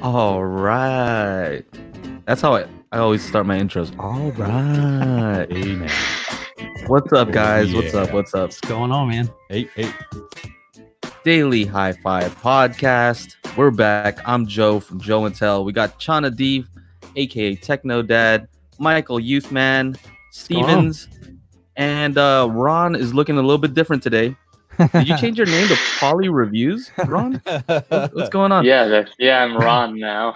All right. That's how I always start my intros. All right. Amen. What's up, guys? Yeah. What's up? What's up? What's going on, man? Hey. Daily HiFi podcast. We're back. I'm Joe from Joe and Tell. We got Chana D, aka Techno Dad, Michael Youthman, Stevens, and Ron is looking a little bit different today. Did you change your name to Poly Reviews, Ron? What's going on? Yeah, I'm Ron now.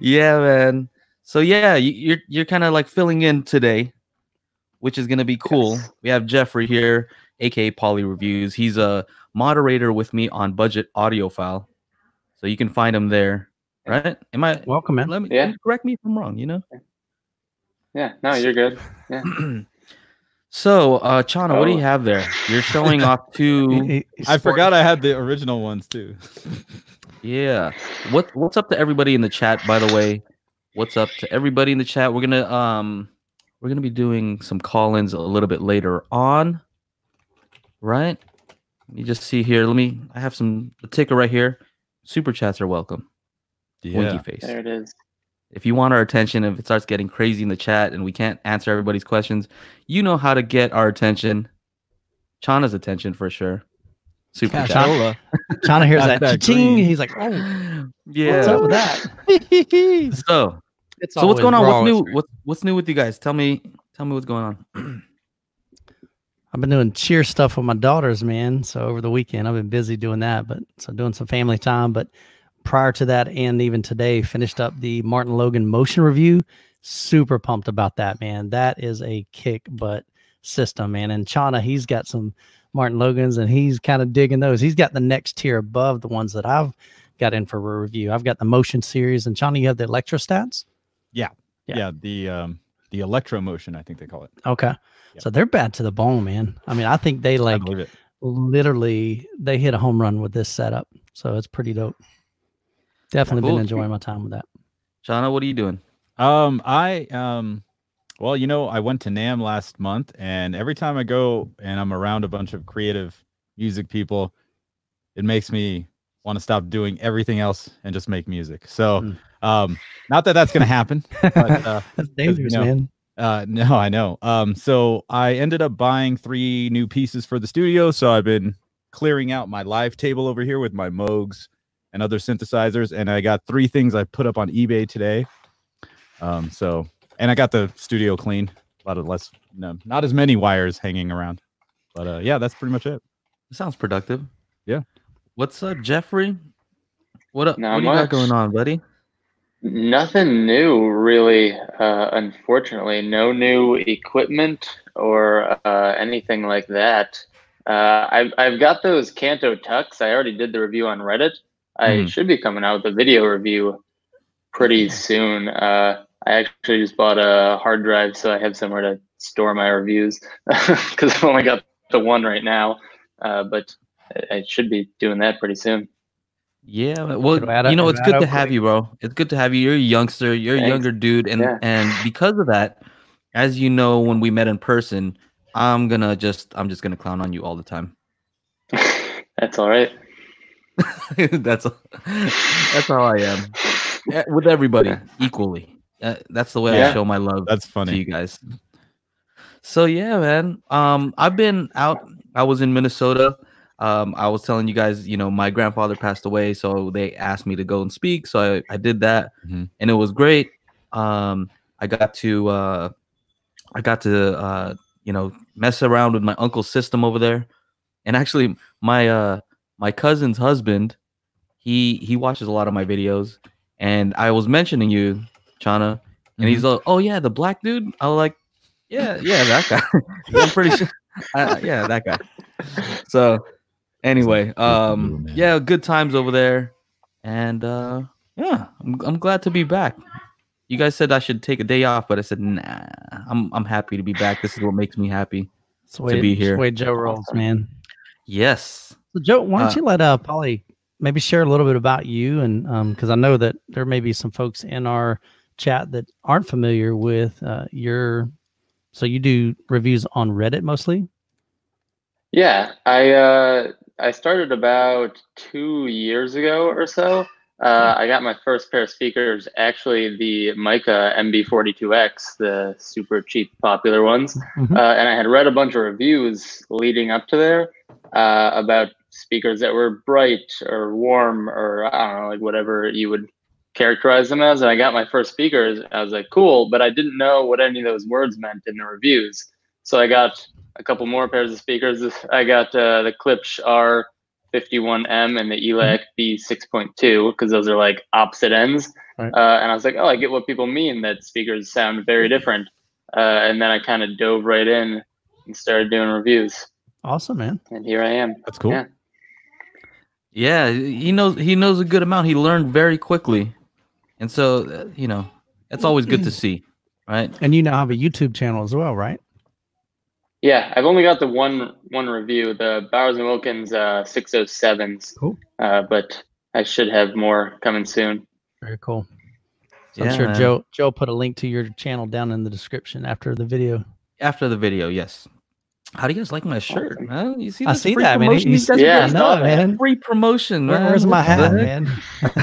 Yeah, man. So yeah, you're kind of like filling in today, which is gonna be cool. Yes. We have Jeffrey here, aka Poly Reviews. He's a moderator with me on Budget Audiophile, so you can find him there. Right? Am I Welcome, man. Let me correct me if I'm wrong. You know? Yeah, no, you're good. Yeah. So, Chana, what do you have there? You're showing off two. I forgot I had the original ones too. Yeah. What's up to everybody in the chat, by the way? What's up to everybody in the chat? We're gonna be doing some call-ins a little bit later on. Right? Let me just see here. I have the ticker right here. Super chats are welcome. Yeah. Winky face. There it is. If you want our attention, if it starts getting crazy in the chat and we can't answer everybody's questions, you know how to get our attention. Chana's attention for sure. Super Yeah, chat. Chana hears that That ching. green. He's like, oh, Yeah. what's up with that? So what's going on? What's new? What's What's new with you guys? Tell me what's going on. I've been doing cheer stuff with my daughters, man. So over the weekend, I've been busy doing that, doing some family time. But prior to that, and even today, finished up the Martin Logan motion review. Super pumped about that, man. That is a kick butt system, man. And Chana, he's got some Martin Logans, and he's kind of digging those. He's got the next tier above the ones that I've got in for a review. I've got the motion series, and Chana, you have the electrostats. Yeah, the electro motion, I think they call it. Okay. Yep. So they're bad to the bone, man. I mean, I think they I believe it. literally they hit a home run with this setup. So it's pretty dope. Definitely Cool. been enjoying my time with that. Chana, what are you doing? Well, I went to NAMM last month, and every time I go and I'm around a bunch of creative music people, it makes me want to stop doing everything else and just make music. So, not that that's going to happen. But, That's dangerous, man. No, I know. So I ended up buying 3 new pieces for the studio. So I've been clearing out my live table over here with my Moogs and other synthesizers, and I got 3 things I put up on eBay today. And I got the studio clean. Not as many wires hanging around. But yeah, that's pretty much it. Sounds productive. Yeah. What's up, Jeffrey? What up? Not What do you got much. going on, buddy? Nothing new, really. Unfortunately, no new equipment or anything like that. I've got those Kanto Tux. I already did the review on Reddit. I should be coming out with a video review pretty soon. I actually just bought a hard drive, so I have somewhere to store my reviews because I've only got the one right now. But I should be doing that pretty soon. Yeah, well, It'll add up- it's it'll good add to up have quick. you, bro. It's good to have you. You're a youngster. You're a Thanks. younger dude, and Yeah. and because of that, as you know, when we met in person, I'm just gonna clown on you all the time. That's all right. that's how I am. With everybody equally. That's the way I Yeah. show my love That's to funny. you guys. So yeah, man. I've been out. I was in Minnesota. I was telling you guys, my grandfather passed away, so they asked me to go and speak. So I did that, Mhm. and it was great. I got to mess around with my uncle's system over there, and actually my cousin's husband, he watches a lot of my videos, and I was mentioning you, Chana, and he's like, "Oh yeah, the black dude." I was like, "Yeah, that guy." I'm pretty sure. Yeah, that guy. So anyway, man. yeah, good times over there, and yeah, I'm glad to be back. You guys said I should take a day off, but I said nah. I'm happy to be back. This is what makes me happy to be here. It's the way Joe rolls, man. Yes. So Joe, why don't you let Polly maybe share a little bit about you, and because I know that there may be some folks in our chat that aren't familiar with so you do reviews on Reddit mostly? Yeah, I I started about 2 years ago or so. I got my first pair of speakers, actually the Mica MB42X, the super cheap, popular ones. Mhm. And I had read a bunch of reviews leading up to there about speakers that were bright or warm or I don't know, like whatever you would characterize them as. And I got my first speakers. I was like, cool, but I didn't know what any of those words meant in the reviews. So I got a couple more pairs of speakers. I got the Klipsch R51M and the ELAC B6.2 because those are like opposite ends. Right. And I was like, oh, I get what people mean that speakers sound very different. And then I kind of dove right in and started doing reviews. Awesome, man. And here I am. That's cool. Yeah. Yeah, he knows a good amount. He learned very quickly, and so it's always good to see, right? And you now have a YouTube channel as well, right? Yeah, I've only got the one review, the Bowers & Wilkins 607s. Cool. But I should have more coming soon. Very cool. So Yeah, I'm sure man. Joe put a link to your channel down in the description after the video. After the video, yes. How do you guys like my shirt, man? You see, I this see free that, man. promotion these guys are Yeah, I getting? know, man. Free promotion, man. Where's my What the hat,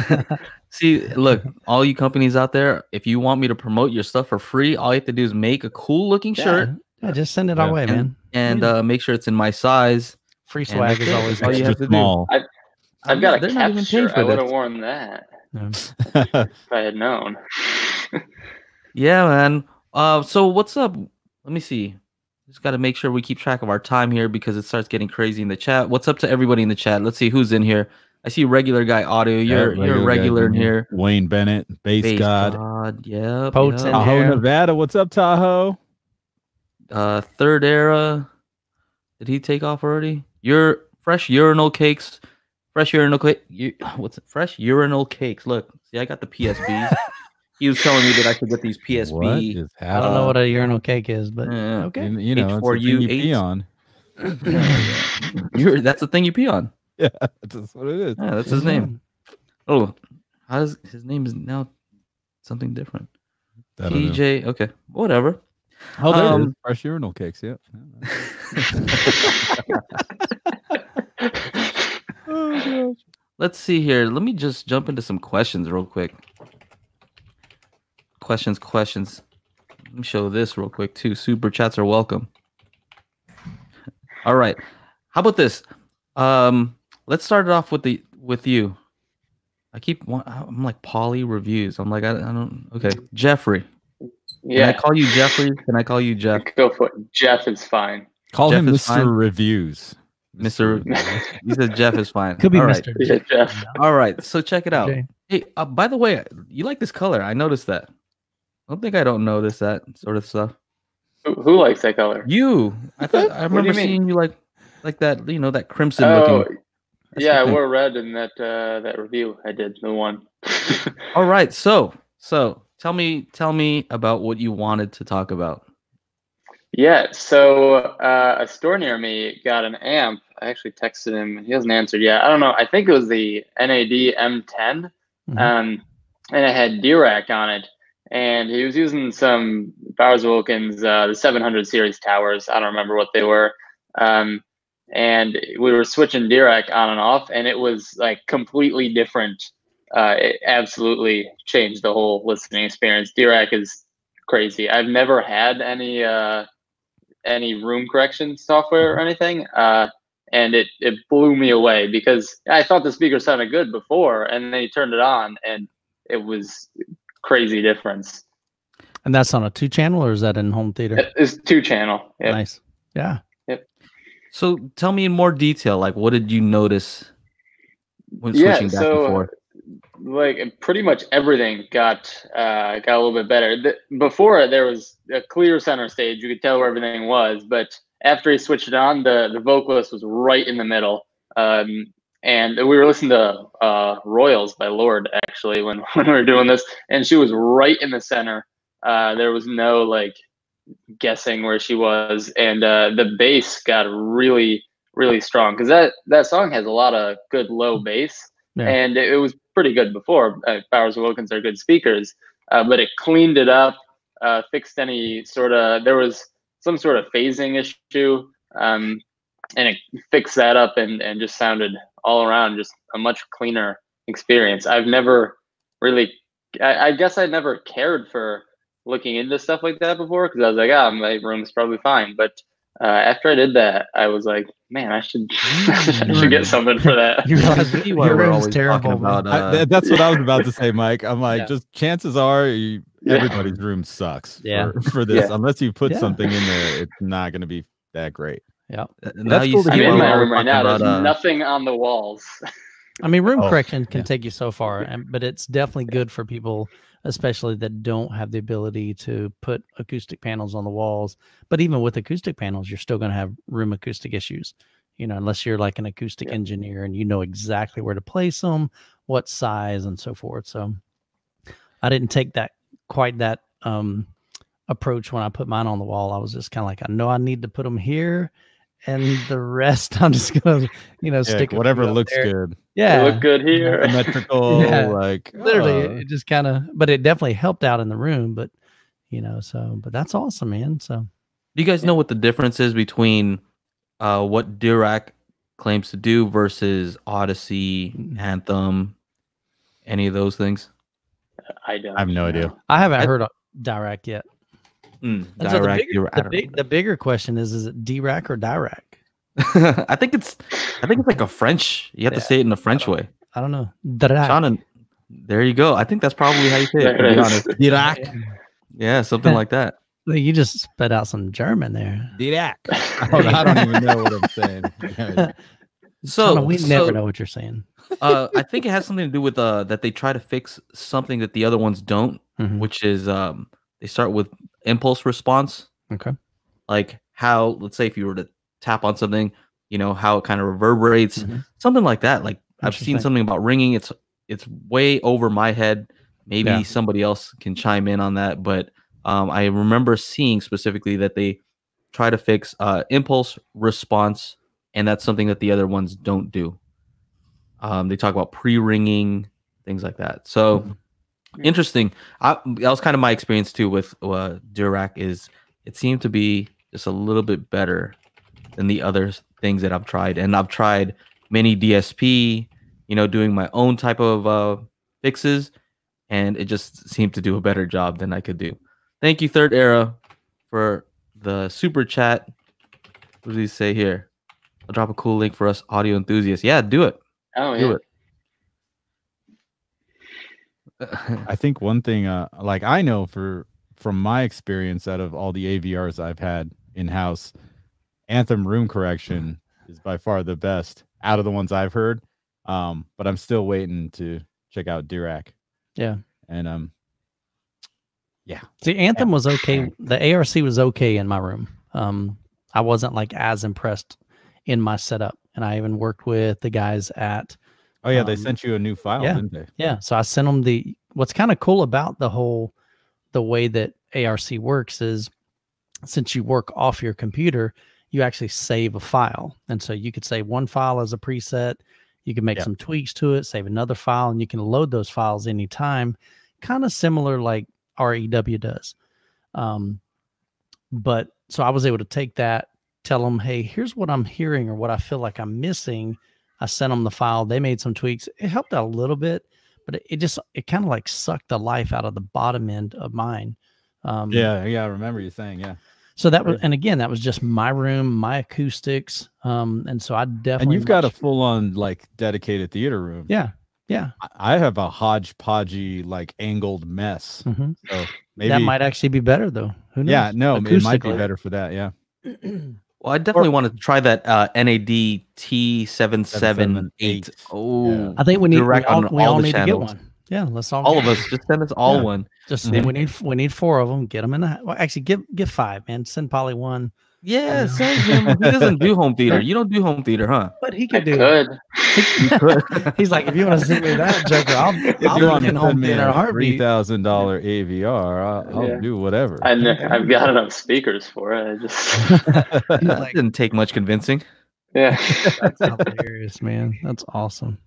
heck? man? See, look, all you companies out there, if you want me to promote your stuff for free, all you have to do is make a cool looking shirt Yeah, just send it our Yeah. way, man. and make sure it's in my size. Free And swag that's is it. always That's all good. you Extra have to do. small. I've got a They're not cap even paying shirt. for I would have this. worn that Yeah. if I had known. Yeah, man. So what's up? Let me see. Just got to make sure we keep track of our time here because it starts getting crazy in the chat. What's up to everybody in the chat? Let's see who's in here. I see regular guy audio. You're a regular in here. Wayne Bennett, Bass Base God. Yep. Poets yep. in Tahoe, here. Nevada. What's up, Tahoe? Third era. Did he take off already? Your fresh urinal cakes. Fresh urinal cake. What's it? Fresh urinal cakes. Look, see, I got the PSBs. He was telling me that I should get these What PSB. is I don't know happening? what a urinal cake is, but Yeah. okay. You know, it's the thing you pee H4U8. on. That's the thing you pee on. Yeah, that's what it is. Yeah, that's his name. Oh, his name is now something different. I don't know. PJ. Okay, whatever. Oh, there it is. Um, Fresh urinal cakes. Yep. Oh, gosh. Let's see here. Let me just jump into some questions real quick. Questions. Let me show this real quick too. Super chats are welcome. All right. How about this? Let's start it off with you. I'm like Polly reviews. I'm like I don't. Okay, Jeffrey. Yeah. Can I call you Jeffrey? Can I call you Jeff? Go for it. Jeff is fine. Call Jeff him is Mr. fine. Reviews. Mr. You said Jeff is fine. Could be All right. Mr. Yeah, Jeff. All right. So check it out. Okay. Hey, by the way, you like this color? I noticed that. I don't think I don't notice that sort of stuff. Who likes that color? You, I thought I What do you remember mean? seeing you like that. You know, that crimson Oh, looking. That's yeah, the I thing. wore red in that review. I did the one. All right. So tell me about what you wanted to talk about. Yeah, so a store near me got an amp. I actually texted him. He hasn't answered yet. I don't know. I think it was the NAD M10, Mhm. and it had Dirac on it. And he was using some Bowers Wilkins, the 700 series towers. I don't remember what they were. And we were switching Dirac on and off, and it was like completely different. It absolutely changed the whole listening experience. Dirac is crazy. I've never had any room correction software or anything, and it blew me away because I thought the speaker sounded good before, and then you turned it on, and it was crazy difference. And that's on a 2-channel, or is that in home theater? It's 2-channel. Yep. Nice. Yeah. So tell me in more detail. Like, what did you notice when switching back and forth? Like pretty much everything got a little bit better. Before there was a clear center stage, you could tell where everything was. But after he switched it on, the vocalist was right in the middle. And we were listening to Royals by Lord actually when we were doing this, and she was right in the center. There was no like guessing where she was, and the bass got really strong because that song has a lot of good low bass. Yeah. And it was pretty good before. Bowers & Wilkins are good speakers, but it cleaned it up, fixed any sort of, there was some sort of phasing issue, and it fixed that up and just sounded all around just a much cleaner experience. I've never really, I guess I never cared for looking into stuff like that before, because I was like, my room's probably fine. But after I did that, I was like, man, I should I should get something for that. You realize your room's terrible. That's what I was about to say, Mike. I'm like, just chances are everybody's room sucks for this. Unless you put something in there, it's not going to be that great. Yeah. Now I'm in my room right now. There's nothing on the walls. I mean, room correction can take you so far, but it's definitely good for people, especially that don't have the ability to put acoustic panels on the walls. But even with acoustic panels, you're still going to have room acoustic issues, you know, unless you're like an acoustic engineer and you know exactly where to place them, what size, and so forth. So I didn't take quite that approach when I put mine on the wall. I was just kind of like, I know I need to put them here, and the rest I'm just gonna, stick whatever looks good. Yeah, look good here. Symmetrical, like literally, it just kind of. But it definitely helped out in the room. But but that's awesome, man. So, do you guys know what the difference is between what Dirac claims to do versus Odyssey, Anthem, any of those things? I have no idea. I haven't heard of Dirac yet. Dirac, so the bigger question is it Dirac or Dirac? I think it's like a French. You have to say it in a French way. I don't know. Dirac. Sean, there you go. I think that's probably how you say it. To be honest, Dirac. Yeah, something like that. You just spit out some German there. Dirac. I don't even know what I'm saying. So we never know what you're saying. I think it has something to do with that they try to fix something that the other ones don't, which is they start with impulse response. Okay. Like how, let's say if you were to tap on something, how it kind of reverberates, something like that. Like I've seen something about ringing. It's way over my head. Maybe somebody else can chime in on that. But I remember seeing specifically that they try to fix impulse response, and that's something that the other ones don't do. They talk about pre-ringing, things like that. So interesting. That was kind of my experience too with Dirac. Is it seemed to be just a little bit better than the other things that I've tried. And I've tried mini DSP, doing my own type of fixes, and it just seemed to do a better job than I could do. Thank you, Third Era, for the super chat. What does he say here? I'll drop a cool link for us audio enthusiasts. Yeah, do it. Oh, do it. I think one thing, like I know from my experience out of all the AVRs I've had in-house, Anthem room correction is by far the best out of the ones I've heard. But I'm still waiting to check out Dirac. Yeah. And See, Anthem was okay. The AARC was okay in my room. I wasn't like as impressed in my setup. And I even worked with the guys at they sent you a new file, didn't they? Yeah. So I sent them what's kind of cool about the way that AARC works is, since you work off your computer, you actually save a file. And so you could save one file as a preset. You can make some tweaks to it, save another file, and you can load those files anytime, kind of similar like REW does. But so I was able to take that, tell them, hey, here's what I'm hearing or what I feel like I'm missing. I sent them the file. They made some tweaks. It helped out a little bit, but it kind of like sucked the life out of the bottom end of mine. I remember you saying, So that was, and again, that was just my room, my acoustics. And so I definitely. And you've got a full on like dedicated theater room. Yeah. Yeah. I have a hodgepodgey, like angled mess. So maybe that might actually be better though. Who knows? Yeah, no, it might be better for that. Yeah. Well, I definitely want to try that NAD T778. Oh, I think we all need to get one. Yeah, let's all of us just send us all one. Just we need 4 of them. Get them in the actually get 5, man. Send Polly one. Yeah, send him. He doesn't do home theater. You don't do home theater, huh? But he could do. He could. He's like, if you want to send me that, Joker, I'll be in home theater a heartbeat. $3,000 AVR. I'll do whatever. I've got enough speakers for it. I just that didn't take much convincing. Yeah, that's hilarious, man. That's awesome.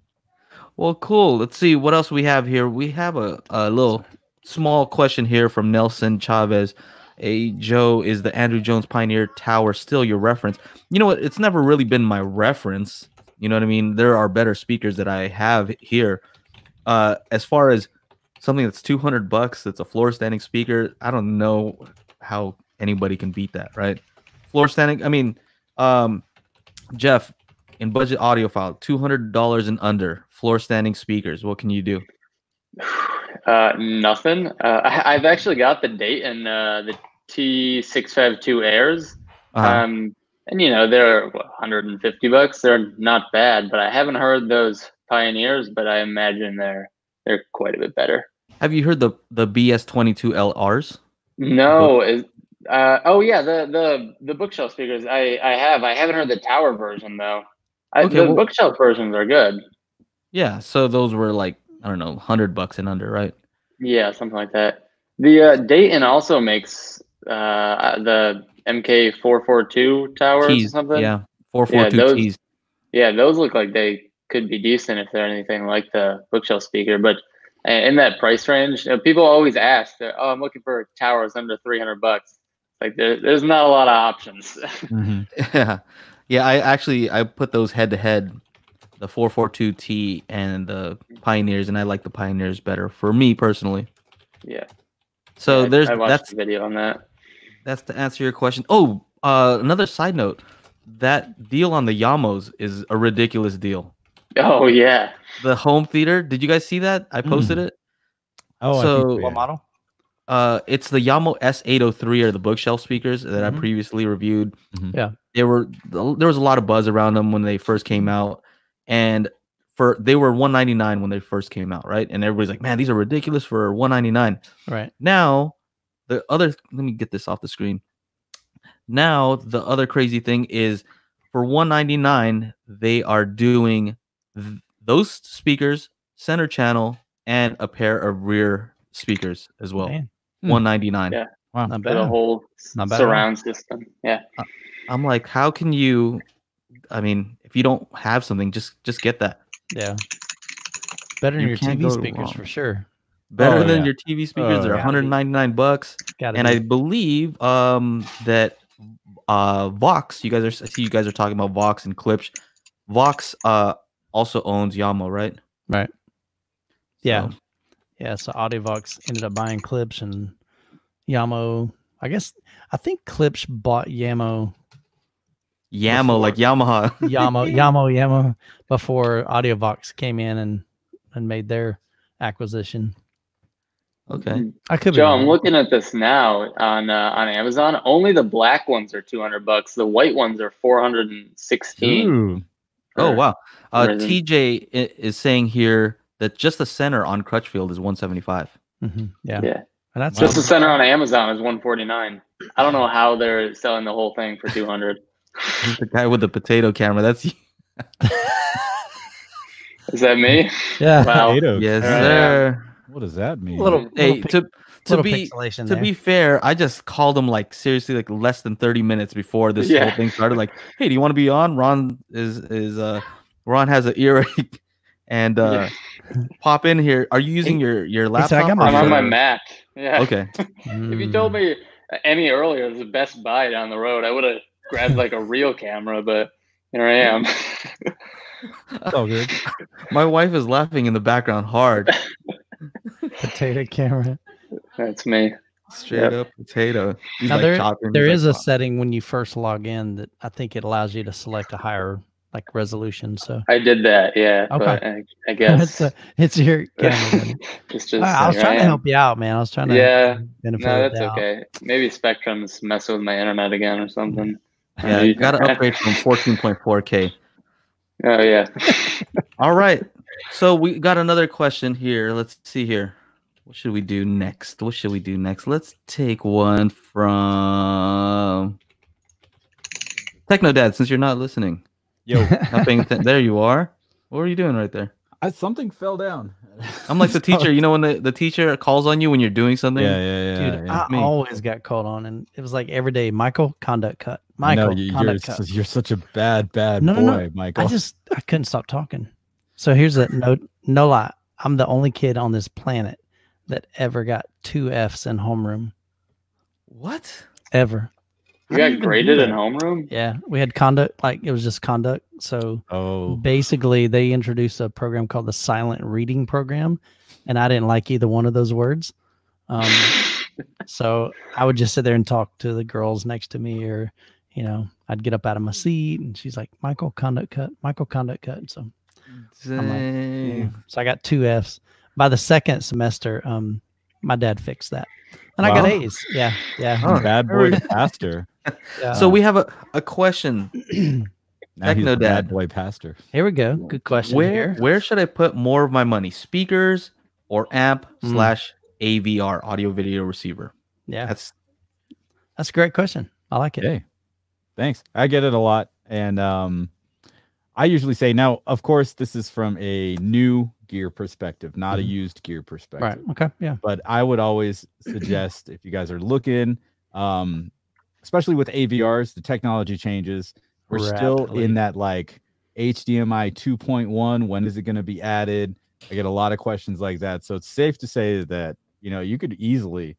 Well, cool. Let's see what else we have here. We have a little small question here from Nelson Chavez. Hey, Joe, is the Andrew Jones Pioneer Tower still your reference? You know what? It's never really been my reference. You know what I mean? There are better speakers that I have here. As far as something that's $200, that's a floor standing speaker, I don't know how anybody can beat that, right? Floor standing. I mean, Jeff, in budget audiophile, $200 and under, floor standing speakers. What can you do? Nothing. I've actually got the Dayton, the T652 Airs. And you know, they're $150. They're not bad, but I haven't heard those Pioneers, but I imagine they're quite a bit better. Have you heard the BS22LRs? No. Oh yeah, the bookshelf speakers. I haven't heard the tower version though. The bookshelf versions are good. Yeah, so those were like, I don't know, $100 and under, right? Yeah, something like that. The Dayton also makes the MK442 towers or something. Yeah, 442 Ts. Yeah, those look like they could be decent if they're anything like the bookshelf speaker. But in that price range, people always ask, "Oh, I'm looking for towers under $300." Like there's not a lot of options. Yeah. I put those head to head, the 442T and the Pioneers, and I like the Pioneers better for me personally. Yeah. So I watched the video on that. That's to answer your question. Oh, another side note, that deal on the Yamos is a ridiculous deal. Oh yeah. The home theater. Did you guys see that? I posted it. Oh, so what model? It's the Yamo S803 or the bookshelf speakers that I previously reviewed. Yeah. There was a lot of buzz around them when they first came out, and they were $199 when they first came out, right? And everybody's like, man, these are ridiculous for $199. Right. Now, let me get this off the screen. Now, the other crazy thing is for $199, they are doing those speakers, center channel, and a pair of rear speakers as well. Man. $199. Yeah. Wow. Not For bad. the whole surround system. Yeah. I'm like, how can you? I mean, if you don't have something, just get that. Yeah. Better than You your can't TV go speakers wrong. for sure. Better Oh, than yeah. your TV speakers. They're yeah. $199. Gotta And be. I believe that Vox, I see you guys are talking about Vox and Klipsch. Vox also owns Yamo, right? Right. Yeah. So, Yeah. So Audiovox ended up buying Klipsch and Yamo. I think Klipsch bought Yamo like Yamaha. Yamo before Audiovox came in and made their acquisition. Okay. I could be Joe, wrong. I'm looking at this now on Amazon. Only the black ones are $200. The white ones are $416. Ooh. Oh wow. Resin. TJ is saying here that just the center on Crutchfield is $175. Yeah. Yeah. And that's Just the center on Amazon is $149. I don't know how they're selling the whole thing for $200. He's the guy with the potato camera. That's Is that me? yeah. Wow. Potato. yes, All right. sir. What does that mean? Hey, to little be pixelation to there. be fair, I just called him like seriously like less than 30 minutes before this Yeah. whole thing started. Like, hey, do you want to be on? Ron has an earache, and pop in here. Are you using your laptop? I'm or I'm on your- my Mac. Yeah. Okay. If you told me any earlier there's a Best Buy down the road, I would have grabbed like a real camera, but here I am. It's all good. My wife is laughing in the background hard. Potato camera. That's me. Straight up potato. He's Now like chopping. there He's is like, a setting when you first log in that I think it allows you to select a higher like resolution. So I did that, yeah. Okay. But I guess it's your camera. Then. it's just I was trying to help you out, man. I was trying to Yeah. benefit No, of that's the doubt. okay. Maybe Spectrum's messing with my internet again or something. Yeah, you got to upgrade from 14.4K. Oh yeah. All right. So we got another question here. Let's see here. What should we do next? Let's take one from Techno Dad, since you're not listening. Yo, There you are. What are you doing right there? something fell down. I'm like the teacher. You know when the teacher calls on you when you're doing something? Yeah. Dude, yeah. I Me. always got called on, and it was like every day. Michael, conduct cut. I know, Michael, conduct cut. you're such a bad boy, No. Michael. I couldn't stop talking. So here's a no lie. I'm the only kid on this planet that ever got 2 Fs in homeroom. What? ever. You How do got you even do graded in that? homeroom? Yeah, we had conduct, like it was just conduct. So basically, they introduced a program called the silent reading program, and I didn't like either one of those words. So I would just sit there and talk to the girls next to me, or I'd get up out of my seat, and she's like, "Michael, conduct cut. Michael, conduct cut." So I'm like, yeah. So I got 2 Fs. By the second semester, my dad fixed that, and I got A's. Yeah. Oh, bad boy to pastor. So we have a question. Now he's Techno the bad Dad. boy pastor. Here we go. Good question. Where should I put more of my money? Speakers or amp / AVR, audio video receiver? Yeah, That's a great question. I like it. Hey, thanks. I get it a lot, and I usually say, now, of course, this is from a new gear perspective, not a used gear perspective. Right. Okay. Yeah. But I would always suggest, if you guys are looking, especially with AVRs, the technology changes. We're still in that like HDMI 2.1. When is it going to be added? I get a lot of questions like that. So it's safe to say that, you could easily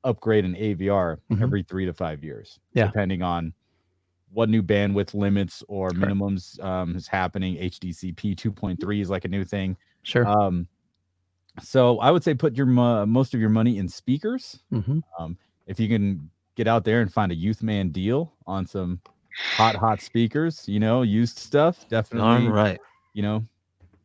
upgrade an AVR every 3 to 5 years, depending on what new bandwidth limits or minimums is happening. HDCP 2.3 is like a new thing. Sure. So I would say put your most of your money in speakers. If you can get out there and find a youth man deal on some hot speakers, used stuff, definitely. all right.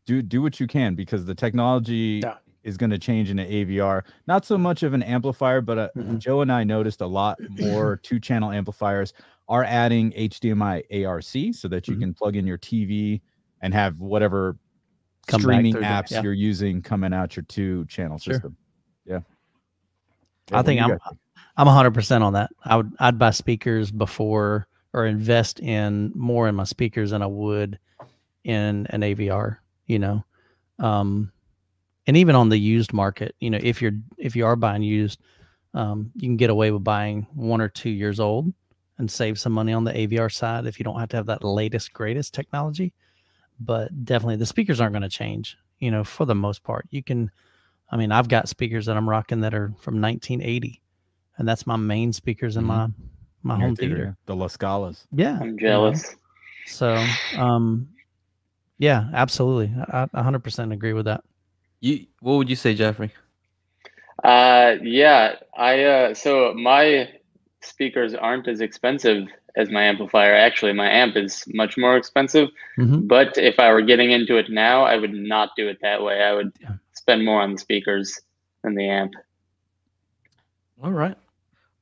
Do what you can, because the technology is going to change in an AVR. Not so much of an amplifier, but Joe and I noticed a lot more 2-channel amplifiers are adding HDMI ARC, so that you can plug in your TV and have whatever streaming apps you're using coming out your 2-channel system. Yeah. I think I'm 100% on that. I'd buy speakers before, or invest in more in my speakers than I would in an AVR, and even on the used market, if you are buying used, you can get away with buying 1 or 2 years old and save some money on the AVR side if you don't have to have that latest, greatest technology. But definitely the speakers aren't going to change, for the most part. I've got speakers that I'm rocking that are from 1980, and that's my main speakers in my home theater. The La Scalas. Yeah. I'm jealous. So, yeah, absolutely. I 100% agree with that. What would you say, Jeffrey? So my speakers aren't as expensive as my amplifier. Actually, my amp is much more expensive. But if I were getting into it now, I would not do it that way. I would spend more on the speakers than the amp. All right.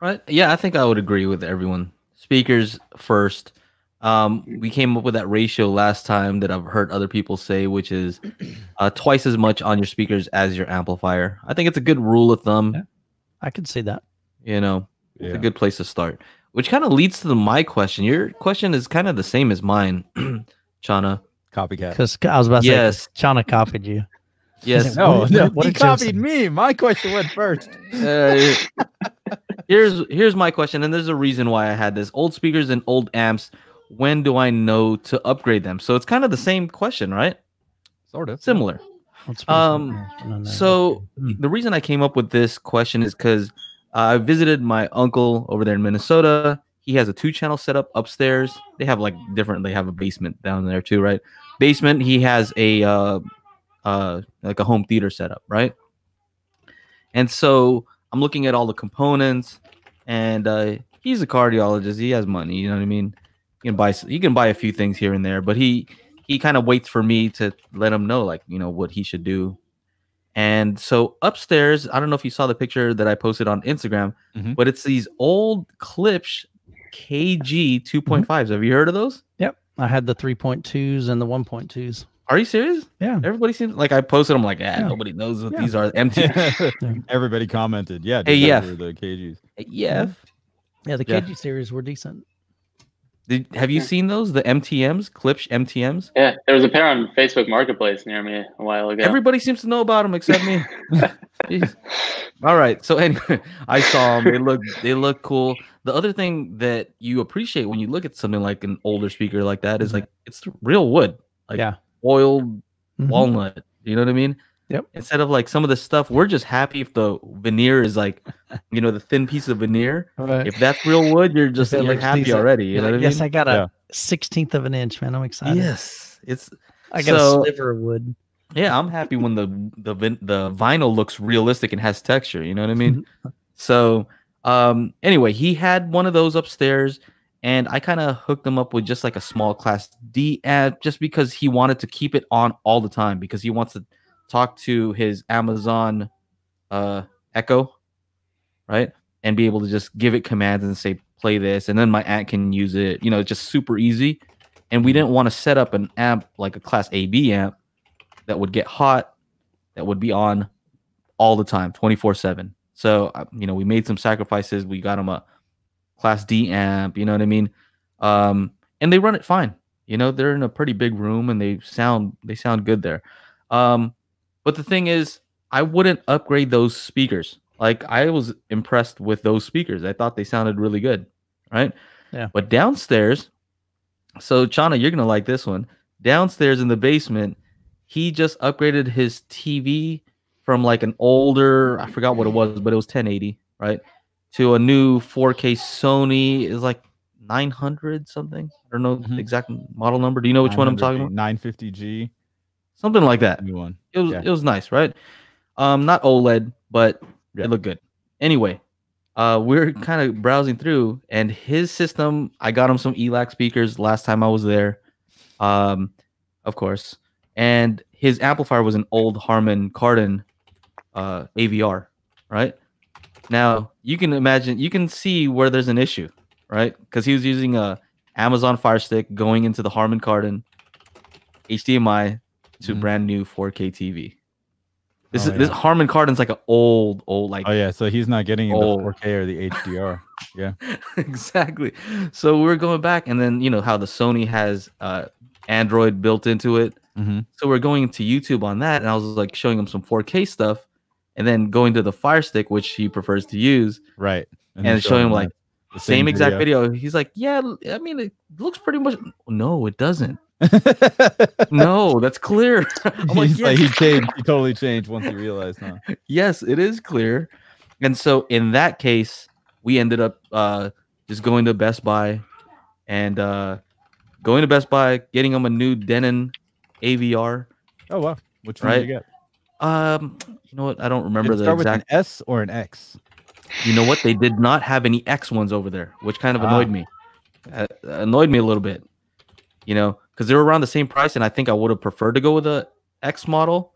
Right. Yeah, I think I would agree with everyone. Speakers first. We came up with that ratio last time that I've heard other people say, which is twice as much on your speakers as your amplifier. I think it's a good rule of thumb. Yeah, I could see that. It's a good place to start. Which kind of leads to my question. Your question is kind of the same as mine, Chana. Copycat. Because I was about to say, Chana copied you. Yes. No, he copied me. My question went first. Here's my question, and there's a reason why I had this. Old speakers and old amps, when do I know to upgrade them? So it's kind of the same question, right? Sort of. Similar. So the reason I came up with this question is because I visited my uncle over there in Minnesota. He has a 2-channel setup upstairs. They have they have a basement down there too, right? Basement, he has a like a home theater setup, right? And so I'm looking at all the components, and he's a cardiologist. He has money, you know what I mean? He can buy a few things here and there, but he kind of waits for me to let him know, what he should do. And so upstairs, I don't know if you saw the picture that I posted on Instagram, but it's these old Klipsch KG 2.5s. Have you heard of those? Yep. I had the 3.2s and the 1.2s. Are you serious? Yeah. Everybody seems like I posted. I'm like, nobody knows what these are. Empty. Everybody commented. Yeah. AF. The KGs. Yeah, the KG series were decent. Have you seen those? The MTMs, Klipsch MTMs? Yeah, there was a pair on Facebook Marketplace near me a while ago. Everybody seems to know about them except me. Jeez. All right. So anyway, I saw them. They look cool. The other thing that you appreciate when you look at something like an older speaker like that is it's real wood, oiled walnut. You know what I mean? Yep. Instead of some of the stuff, we're just happy if the veneer is you know, the thin piece of veneer. Right. If that's real wood, you're just If it you're looks happy decent, already. You you're know like, what I yes, mean? I got Yeah. a 1/16 of an inch, man. I'm excited. Yes, it's I got so- a sliver of wood. yeah. I'm happy when the vinyl looks realistic and has texture. You know what I mean? So anyway, he had one of those upstairs, and I kind of hooked him up with just like a small class D amp, just because he wanted to keep it on all the time, because he wants to talk to his Amazon Echo, right, and be able to just give it commands and say play this, and then my aunt can use it. You know, it's just super easy. And we didn't want to set up an amp like a class AB amp that would get hot, that would be on all the time, 24/7. So, you know, we made some sacrifices. We got him a class D amp, you know what I mean? And they run it fine. You know, they're in a pretty big room and they sound good there. But the thing is, I wouldn't upgrade those speakers. Like, I was impressed with those speakers. I thought they sounded really good, right? Yeah. But downstairs, so Chana, you're gonna like this one. Downstairs in the basement, he just upgraded his TV from like an older, I forgot what it was, but it was 1080, right, to a new 4K Sony. Is like 900 something. I don't know the exact model number. Do you know which one I'm talking about? 950G, Something like that. new one. It was nice, right? Not OLED, but it looked good. Anyway, we're kind of browsing through, and his system, I got him some ELAC speakers last time I was there, of course, and his amplifier was an old Harman Kardon AVR, right? Now, you can imagine, you can see where there's an issue, right? Because he was using a Amazon Fire Stick going into the Harman Kardon HDMI to brand new 4K TV. This Harman Kardon's like an old like. Oh yeah, so he's not getting the old. 4K or the HDR. Yeah, exactly. So we're going back, and then you know how the Sony has Android built into it. So we're going to YouTube on that, and I was like showing him some 4K stuff, and then going to the Fire Stick, which he prefers to use, right, and showing him like the same exact video. He's like, yeah, I mean, it looks pretty much. No, it doesn't. No, that's clear. I'm like, yes. He changed. He totally changed once he realized, huh? Yes, it is clear. And so in that case, we ended up just going to Best Buy and getting him a new Denon AVR. Oh wow, which one did you get? You know what? I don't remember the start exact. With an S or an X? You know what? They did not have any X ones over there, which kind of annoyed me. Annoyed me a little bit. You know, because they were around the same price, and I think I would have preferred to go with a X model.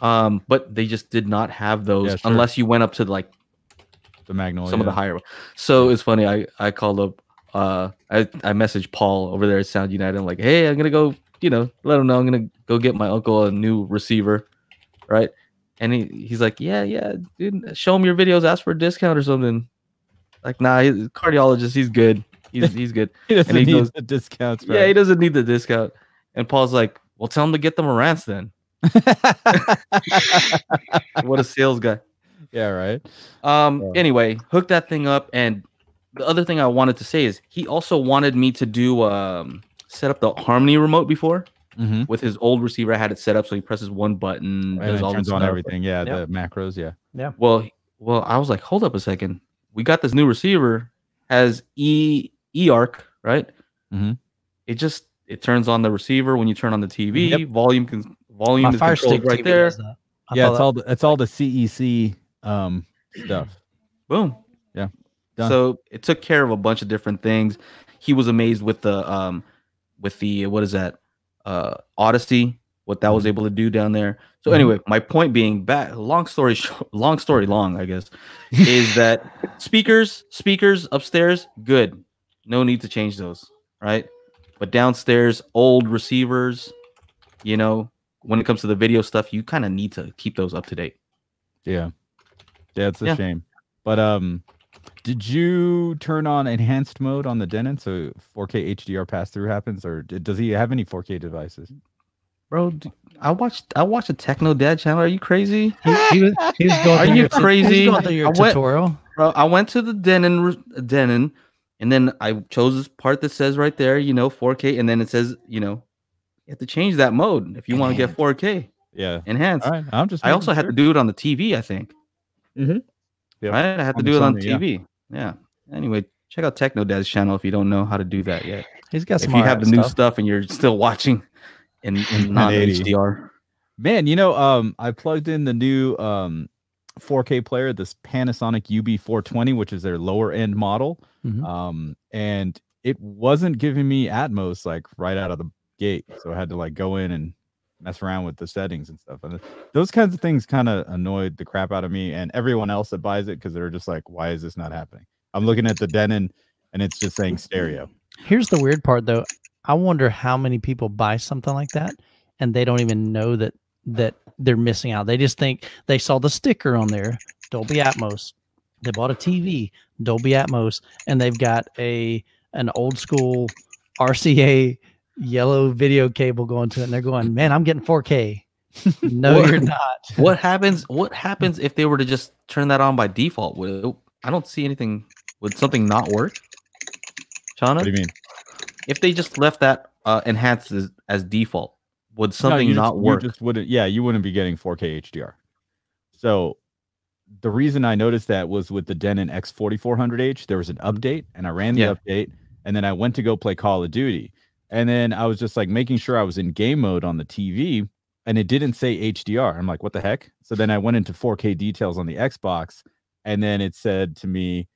But they just did not have those unless you went up to like the Magnolia, some of the higher ones. So it's funny. I called up. I messaged Paul over there at Sound United. I'm like, hey, I'm gonna go. You know, let him know I'm gonna go get my uncle a new receiver, right? And he's like, yeah, dude, show him your videos, ask for a discount or something. Like, nah, he's a cardiologist. He's good. He's good. He doesn't need the discounts. Right? Yeah, he doesn't need the discount. And Paul's like, well, tell him to get the Marantz then. What a sales guy. Yeah, right. Anyway, hook that thing up. And the other thing I wanted to say is he also wanted me to do set up the Harmony remote before. With his old receiver. I had it set up so he presses one button, and it turns on everything. Yeah, the macros. Yeah. Well, I was like, hold up a second. We got this new receiver, has AARC, right? It turns on the receiver when you turn on the TV. Volume is controlled right there. Yeah, it's all the CEC stuff. Boom. Yeah. Done. So it took care of a bunch of different things. He was amazed with the what is that? Odyssey, what that was able to do down there. So anyway, my point being, long story long, I guess, is that speakers upstairs, good. No need to change those, right? But downstairs, old receivers, you know, when it comes to the video stuff, you kind of need to keep those up to date. Yeah, it's a shame. But did you turn on enhanced mode on the Denon so 4K HDR pass through happens, or does he have any 4K devices? Bro, I watched a Techno Dad channel. Are you crazy? He was going. Are you crazy? He was going through your tutorial. Bro, I went to the Denon, and then I chose this part that says right there, you know, 4K, and then it says, you know, you have to change that mode if you want to get 4K. Yeah, enhanced. All right, I also had to do it on the TV, I think. Yep. Right? I had to On do the it on Sony, yeah. TV. Yeah. Anyway, check out Techno Dad's channel if you don't know how to do that yet. He's got some If you have alright the new stuff. stuff and you're still watching in non 1080. HDR. Man, I plugged in the new 4K player, this Panasonic UB420, which is their lower end model. And it wasn't giving me Atmos like right out of the gate. So I had to like go in and mess around with the settings and stuff. And those kinds of things kind of annoyed the crap out of me and everyone else that buys it because they're just like, why is this not happening? I'm looking at the Denon and it's just saying stereo. Here's the weird part though. I wonder how many people buy something like that and they don't even know that they're missing out. They just think they saw the sticker on there, Dolby Atmos. They bought a TV, Dolby Atmos, and they've got an old school RCA yellow video cable going to it, and they're going, man, I'm getting 4K. No, you're not. What happens if they were to just turn that on by default? I don't see anything. Would something not work? Chana? What do you mean? If they just left that enhanced as default, would something not work? You just wouldn't. Yeah, you wouldn't be getting 4K HDR. So the reason I noticed that was with the Denon X4400H. There was an update, and I ran the update, and then I went to go play Call of Duty, and then I was just like making sure I was in game mode on the TV, and it didn't say HDR. I'm like, what the heck? So then I went into 4K details on the Xbox, and then it said to me,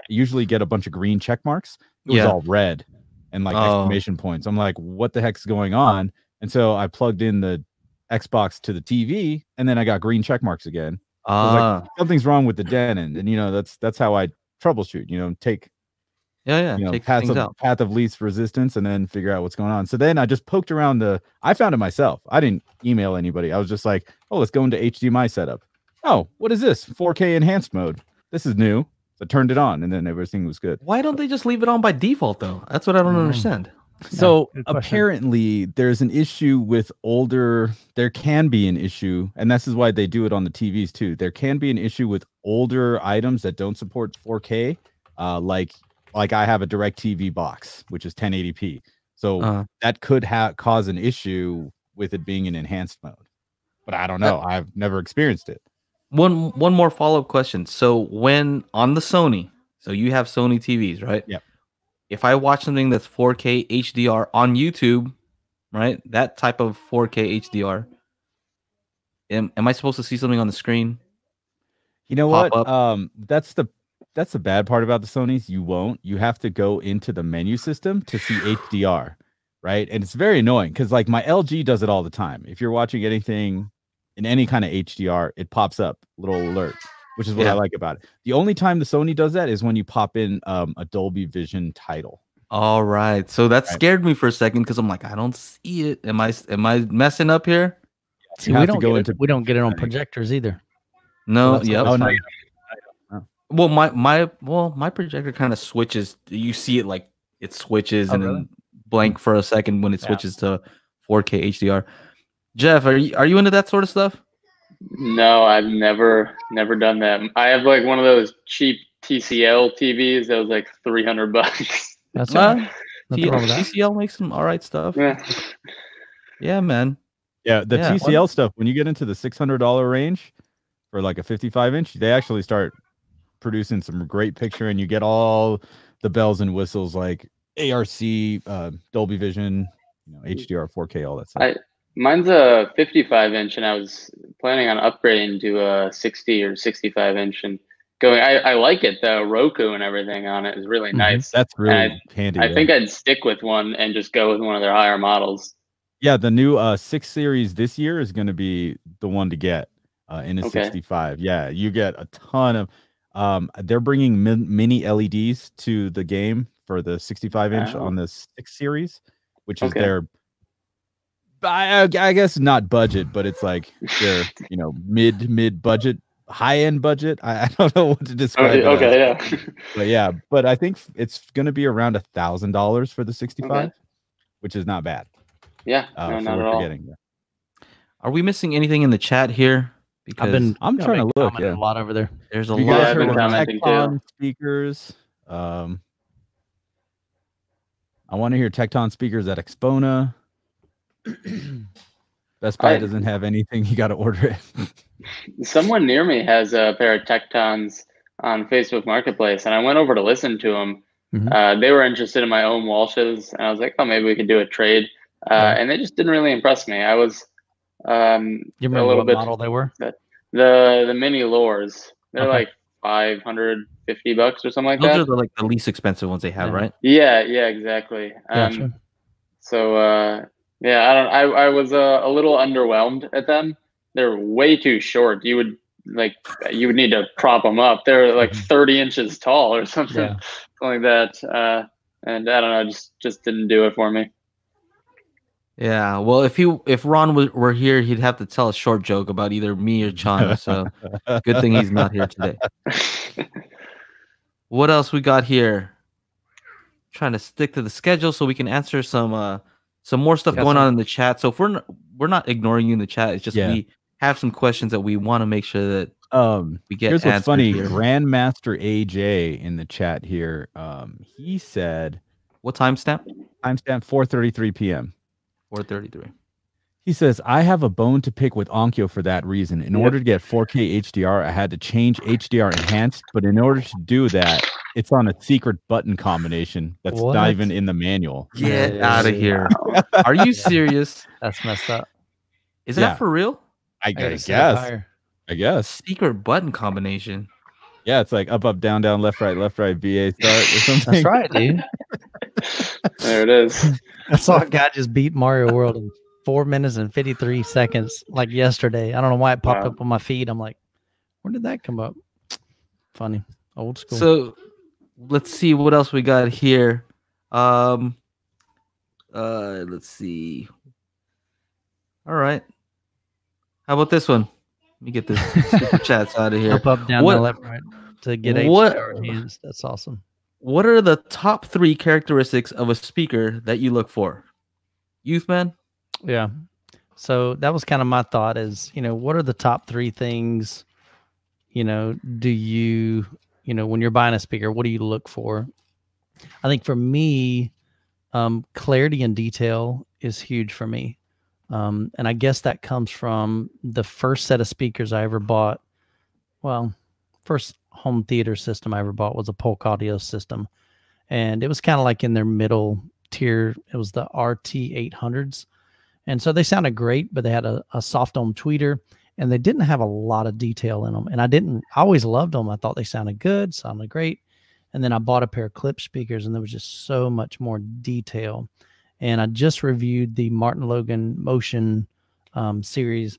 usually get a bunch of green check marks. It was all red and like exclamation points. I'm like, what the heck's going on? And so I plugged in the Xbox to the TV, and then I got green check marks again. Like, something's wrong with the Denon, and that's how I troubleshoot. Take take path of least resistance, and then figure out what's going on. So then I just poked around I found it myself. I didn't email anybody. I was just like, oh, let's go into HDMI setup. Oh, what is this? 4K enhanced mode. This is new. So I turned it on, and then everything was good. Why don't they just leave it on by default though? That's what I don't understand. So apparently there's an issue with there can be an issue, and this is why they do it on the TVs too. There can be an issue with older items that don't support 4K. Like I have a DirecTV box, which is 1080p. So that could cause an issue with it being in enhanced mode. But I don't know. I've never experienced it. One more follow-up question. So when on the Sony, so you have Sony TVs, right? Yep. If I watch something that's 4K HDR on YouTube, right? That type of 4K HDR, am I supposed to see something on the screen? You know what? That's the bad part about the Sonys. You won't. You have to go into the menu system to see HDR, right? And it's very annoying because like my LG does it all the time. If you're watching anything in any kind of HDR, it pops up little alert, which is what I like about it. The only time the Sony does that is when you pop in a Dolby Vision title. All right. So that scared me for a second because I'm like, I don't see it. Am I messing up here? See, we don't get it on projectors either. No. So Yep. Oh, no. Well, my projector kind of switches. You see it like it switches and then blank for a second when it switches to 4K HDR. Jeff, are you into that sort of stuff? No, I've never done that. I have like one of those cheap TCL TVs that was like $300. That's right. TCL makes some all right stuff. Yeah, man. Yeah, the TCL stuff, when you get into the $600 range for like a 55-inch, they actually start producing some great picture, and you get all the bells and whistles like AARC, Dolby Vision, HDR, 4K, all that stuff. Mine's a 55-inch, and I was planning on upgrading to a 60 or 65-inch and going. I like it though. Roku and everything on it is really nice. That's really handy. I think I'd stick with one and just go with one of their higher models. Yeah, the new 6 series this year is going to be the one to get in a 65. Yeah, you get a ton of. They're bringing mini LEDs to the game for the 65-inch on the 6 series, which is their. I guess not budget, but it's like their mid budget, high end budget. I don't know what to describe. But I think it's going to be around $1,000 for the 65, which is not bad. Yeah, no, not at all. Are we missing anything in the chat here? Because I'm trying to look. A lot over there. There's a you lot. Guys heard of commenting Tecton speakers. I want to hear Tecton speakers at Expona. Best Buy doesn't have anything. You got to order it. someone near me has a pair of Tectons on Facebook Marketplace, and I went over to listen to them. They were interested in my own Walshes, and I was like, oh, maybe we could do a trade. And they just didn't really impress me. I was You remember what model they were? The mini Lures. They're like $550 or something like that. Those are like the least expensive ones they have, right? Yeah, exactly. Gotcha. So I was a little underwhelmed at them. They're way too short. You would need to prop them up. They're like 30 inches tall or something, like that. And I don't know, just didn't do it for me. Yeah, well, if Ron were here, he'd have to tell a short joke about either me or Chana. So good thing he's not here today. What else we got here? Trying to stick to the schedule so we can answer some more stuff going on in the chat. So if we're not ignoring you in the chat, it's just we have some questions that we want to make sure that we get. Here's what's funny. Here. Grandmaster AJ in the chat here. He said, "What timestamp? Timestamp 4:33 p.m. 4:33. He says, I have a bone to pick with Onkyo for that reason. In order to get 4K HDR, I had to change HDR enhanced, but in order to do that, it's on a secret button combination that's not even in the manual. Get out of here. Are you serious? That's messed up. Is that for real? I guess. Secret button combination. Yeah, it's like up, down, left, right, VA start or something. That's right, dude. There it is. I saw a guy just beat Mario World in 4 minutes and 53 seconds like yesterday. I don't know why it popped up on my feed. I'm like, where did that come up? Funny. Old school. So let's see what else we got here. Let's see. All right. How about this one? Let me get this super chats out of here. Up, down, left, right to get HDR enhanced. That's awesome. What are the top 3 characteristics of a speaker that you look for? Youth man? Yeah. So that was kind of my thought is, what are the top 3 things, do you, when you're buying a speaker, what do you look for? I think for me, clarity and detail is huge for me. And I guess that comes from the first set of speakers I ever bought. Well, first home theater system I ever bought was a Polk Audio system. And it was kind of like in their middle tier. It was the RT800s. And so they sounded great, but they had a soft dome tweeter and they didn't have a lot of detail in them. And I always loved them. I thought they sounded good, sounded great. And then I bought a pair of clip speakers and there was just so much more detail. And I just reviewed the Martin Logan Motion series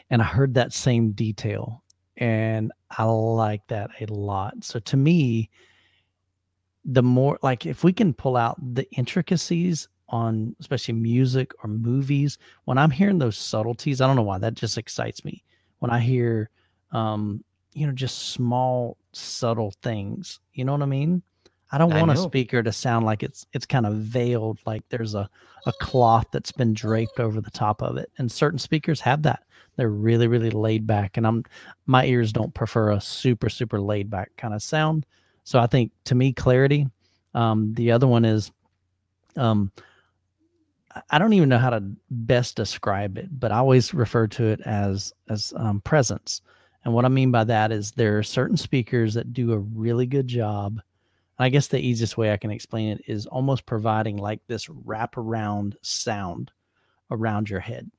and I heard that same detail and I like that a lot. So to me, the more like if we can pull out the intricacies on especially music or movies, when I'm hearing those subtleties, I don't know why that just excites me. When I hear, just small, subtle things, you know what I mean? I don't want a speaker to sound like it's kind of veiled, like there's a cloth that's been draped over the top of it. And certain speakers have that. They're really, really laid back. And my ears don't prefer a super, super laid back kind of sound. So I think to me, clarity. The other one is, I don't even know how to best describe it, but I always refer to it as presence. And what I mean by that is there are certain speakers that do a really good job. I guess the easiest way I can explain it is almost providing like this wraparound sound around your head.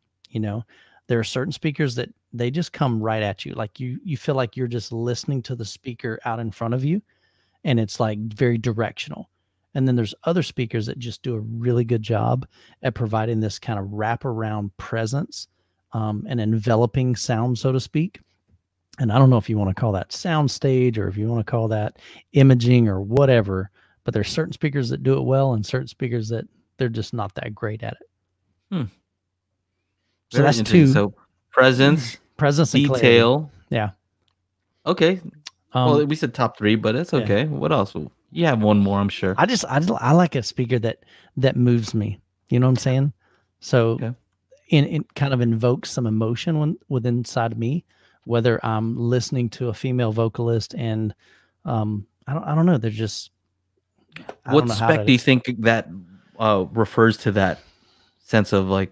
There are certain speakers that they just come right at you. Like you feel like you're just listening to the speaker out in front of you and it's like very directional. And then there's other speakers that just do a really good job at providing this kind of wraparound presence, and enveloping sound, so to speak. And I don't know if you want to call that sound stage or if you want to call that imaging or whatever, but there's certain speakers that do it well and certain speakers that they're just not that great at it. So that's 2. So presence and detail. Clarity. Yeah. Okay. Well, we said top 3, but it's okay. Yeah. What else? You have one more, I'm sure. I like a speaker that moves me. You know what I'm saying? So it kind of invokes some emotion within inside of me, whether I'm listening to a female vocalist and I don't know. They're just what spec do you think that refers to that sense of like,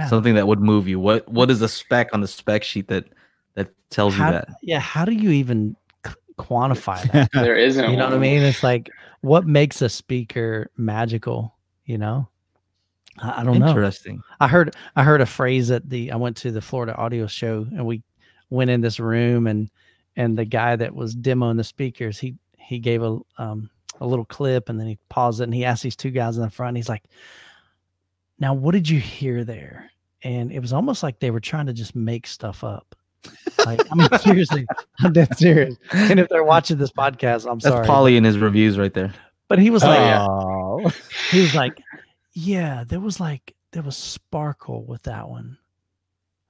something that would move you? What is the spec on the spec sheet that that tells you that. Yeah, how do you even quantify that? There isn't You know one. what I mean? It's like, what makes a speaker magical? You know, I don't know. Interesting. I heard a phrase I went to the Florida audio show, and we went in this room, and the guy that was demoing the speakers, he gave a little clip, and then he paused it, and he asked these two guys in the front, he's like, now what did you hear there? And it was almost like they were trying to just make stuff up. Like, I mean, seriously, I'm dead serious. And if they're watching this podcast, I'm sorry. That's Pauly in his reviews right there. But he was like, Oh. he was like, yeah, there was sparkle with that one.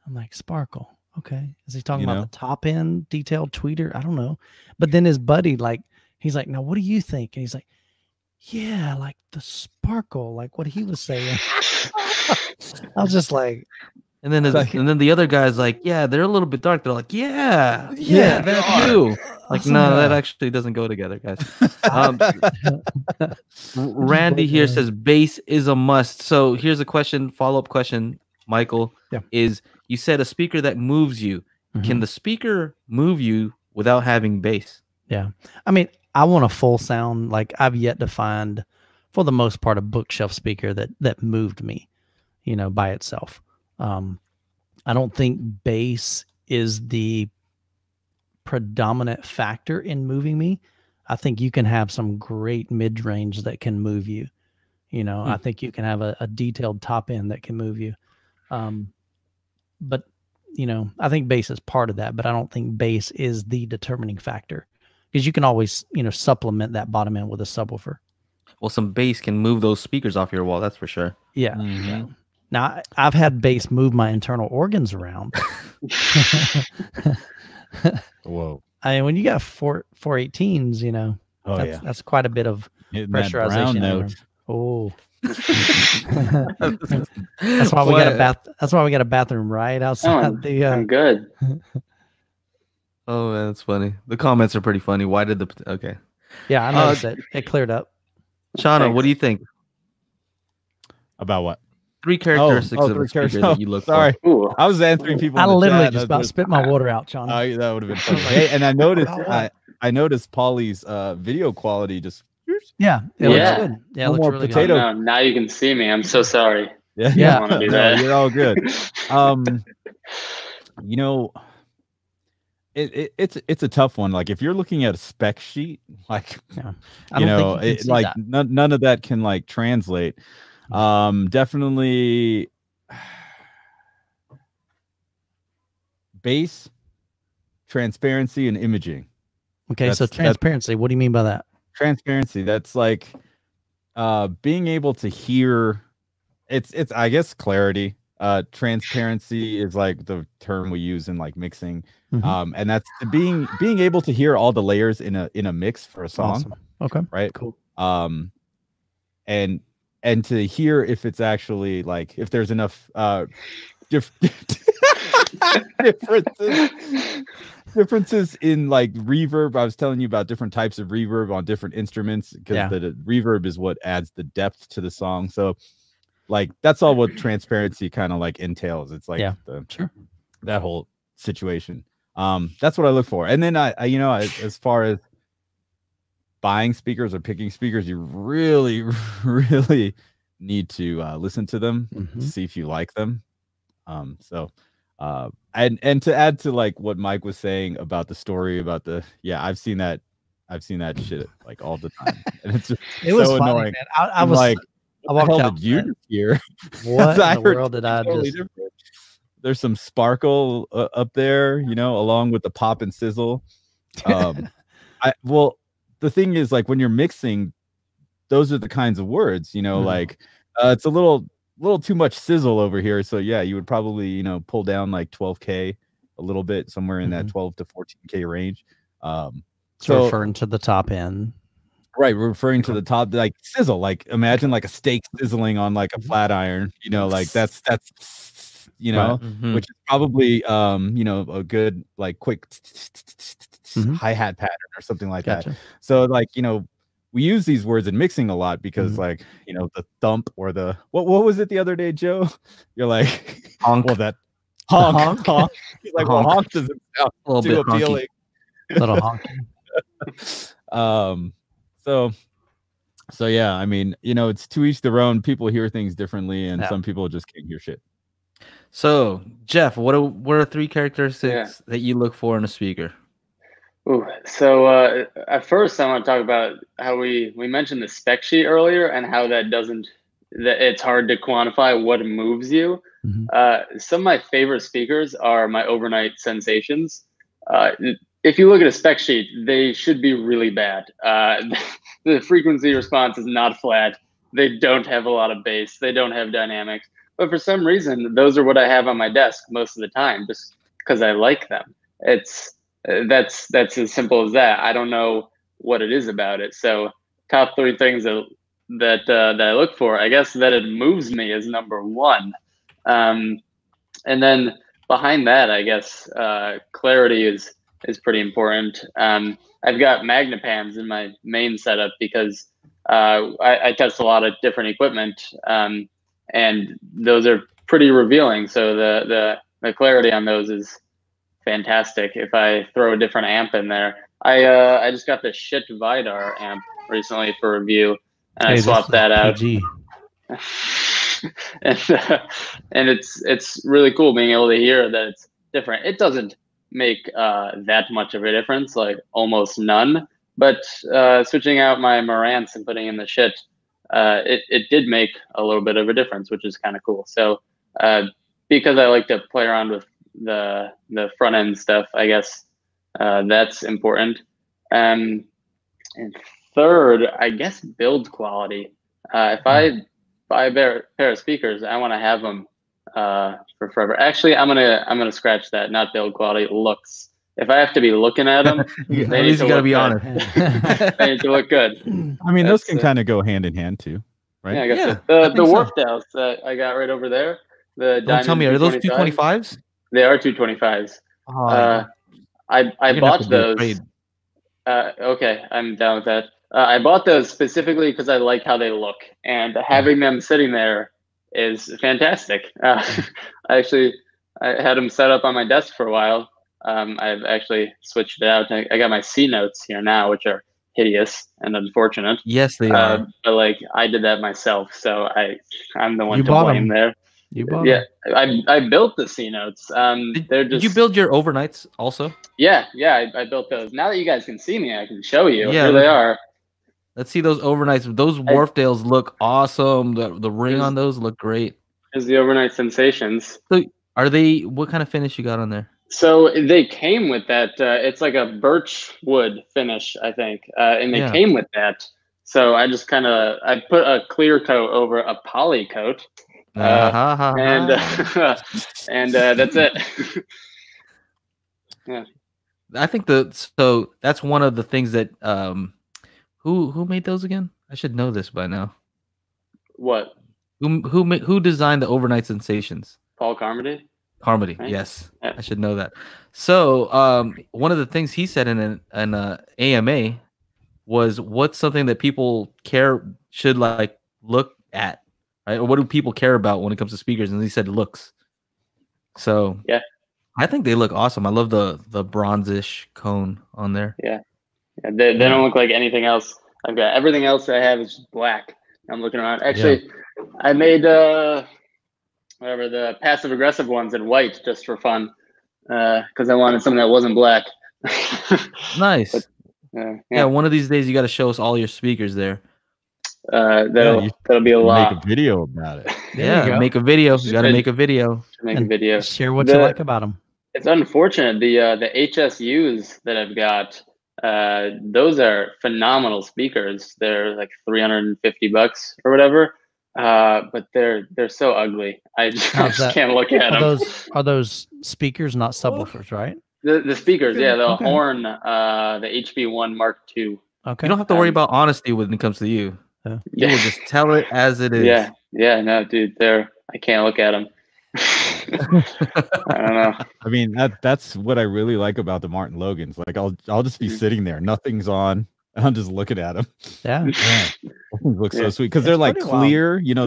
I'm like, sparkle. Okay. Is he talking about the top end detailed tweeter? I don't know. But then his buddy, like, he's like, now what do you think? And he's like, yeah, like the sparkle, like what he was saying. I was just like, and then the other guy's like, yeah, they're a little bit dark. They're like, yeah, that's you. Like, no, that actually doesn't go together, guys. Randy here says bass is a must. So here's a question, follow-up question, Michael. Yeah. Is you said a speaker that moves you. Mm-hmm. Can the speaker move you without having bass? Yeah. I mean, I want a full sound. Like, I've yet to find, for the most part, a bookshelf speaker that moved me, you know, by itself. I don't think bass is the predominant factor in moving me. I think you can have some great mid-range that can move you. You know, I think you can have a detailed top end that can move you. But, you know, I think bass is part of that, but I don't think bass is the determining factor, because you can always, you know, supplement that bottom end with a subwoofer. Well, some bass can move those speakers off your wall. That's for sure. Yeah. Mm-hmm. Yeah. Now, I've had bass move my internal organs around. Whoa. I mean, when you got 418s, you know, that's quite a bit of pressurization. Oh. That's why we got a bath. That's why we got a bathroom right outside the. I'm good. Oh, man, that's funny. The comments are pretty funny. Why did okay? Yeah, I noticed it. It cleared up. Shauna, what do you think about what? 3 characteristics of a speaker that you look for. Ooh. I was answering people. I literally just about spit my water out, Shauna. That would have been funny. Hey, and I noticed I noticed Pauly's video quality just. Yeah, it looks good. Yeah, it looks really good. No, now you can see me. I'm so sorry. Yeah. I want to do that. You're all good. You know, it's a tough one. Like, if you're looking at a spec sheet, like, you know, none of that can like translate. Definitely bass, transparency, and imaging. Okay, so transparency, what do you mean by that? Transparency, that's like being able to hear. It's I guess clarity. Transparency is like the term we use in like mixing. And that's being able to hear all the layers in a mix for a song. Awesome. Okay, right, cool. And to hear if it's actually like, if there's enough differences in like reverb. I was telling you about different types of reverb on different instruments, because the reverb is what adds the depth to the song. So like, that's all what transparency kind of like entails. It's like that whole situation. That's what I look for. And then I you know, as far as buying speakers or picking speakers, you really need to listen to them to see if you like them. And to add to like what Mike was saying about the story about I've seen that shit like all the time, and it's just was so funny, annoying. Man. I was like, I walked out. Did you hear? What in the world did I totally just? Different. There's some sparkle up there, you know, along with the pop and sizzle. Well, the thing is, like, when you're mixing, those are the kinds of words, you know, like it's a little too much sizzle over here. So yeah, you would probably, you know, pull down like 12K a little bit, somewhere in that 12 to 14K range. So referring to the top end. Right, referring to the top, like sizzle, like imagine like a steak sizzling on like a flat iron, you know, like that's you know, which is probably you know, a good like quick hi-hat pattern or something like that. So like, you know, we use these words in mixing a lot because like, you know, the thump or the what was it the other day, Joe? You're like, honk. Well, that Honk. Honk. He's like, well, honk doesn't sound A little too bit honky. appealing. Little honky. So yeah, I mean, you know, it's to each their own. People hear things differently, and Yeah. some people just can't hear shit. So, Jeff, what are 3 characteristics that you look for in a speaker? Ooh, so at first I want to talk about how we mentioned the spec sheet earlier and how that it's hard to quantify what moves you. Some of my favorite speakers are my overnight sensations. If you look at a spec sheet, they should be really bad. The frequency response is not flat. They don't have a lot of bass. They don't have dynamics. But for some reason, those are what I have on my desk most of the time, just because I like them. That's as simple as that. I don't know what it is about it. So top 3 things that I look for, I guess that it moves me is number 1. And then behind that, I guess clarity is pretty important. I've got Magnepans in my main setup because I test a lot of different equipment, and those are pretty revealing. So the clarity on those is fantastic. If I throw a different amp in there, I just got the shit Vidar amp recently for review, and I swapped that out. And it's really cool being able to hear that it's different. It doesn't make that much of a difference, like almost none. But switching out my Marantz and putting in the shit, it did make a little bit of a difference, which is kind of cool. So because I like to play around with the front end stuff, I guess that's important. And third, I guess build quality. If I buy a pair of speakers, I want to have them for forever. Actually, I'm gonna scratch that. Not build quality, looks. If I have to be looking at them, At least you gotta be honest. They need to look good. I mean, those can kind of go hand in hand too, right? Yeah, I guess Yeah, so. I The think so. Warpdales that I got right over there. The Don't tell me, are those 225s? 225s? They are 225s. Oh, I you're gonna have bought to do a those. trade. Okay, I'm down with that. I bought those specifically because I like how they look, and having them sitting there is fantastic. I had them set up on my desk for a while. I've actually switched it out. I got my C notes here now, which are hideous and unfortunate. Yes, they are. But like I did that myself, so I'm the one You to bought blame 'em. there. You bought Yeah, I built the C notes. They're just. Did you build your overnights also? Yeah, I built those. Now that you guys can see me, I can show you. Yeah, Here they are. Let's see those overnights. Those Wharfdales look awesome. The ring on those look great. Here's the overnight sensations. So are they? What kind of finish you got on there? So they came with that. It's like a birch wood finish, I think, and they came with that. So I just I put a clear coat over a poly coat, and that's it. Yeah. I think that's one of the things that who made those again? I should know this by now. What? Who designed the overnight sensations? Paul Carmody. Carmody, Right? yes, Yeah. I should know that. So one of the things he said in an AMA was, what's something that people should like look at, right? Or what do people care about when it comes to speakers? And he said looks. So yeah, I think they look awesome. I love the bronzish cone on there. Yeah, they don't look like anything else. I've got everything else I have is just black. I'm looking around. Actually, I made whatever the passive aggressive ones in white just for fun, because I wanted something that wasn't black. Nice. But, yeah, one of these days you got to show us all your speakers there. That'll be a lot. Make a video about it. Yeah, make a video. You got to make a video. Make a video. Share what you like about them. It's unfortunate. The HSUs that I've got, those are phenomenal speakers. They're like $350 or whatever. But they're so ugly. I just can't look at them. Are those speakers not subwoofers, right? The speakers, yeah, the Horn, the HB1 Mark II. Okay. You don't have to worry about honesty when it comes to you. You will just tell it as it is. Yeah, no, dude, I can't look at them. I don't know. I mean, that's what I really like about the Martin Logans. Like, I'll just be sitting there, nothing's on, and I'm just looking at them. Yeah, looks so sweet because they're like clear. You know,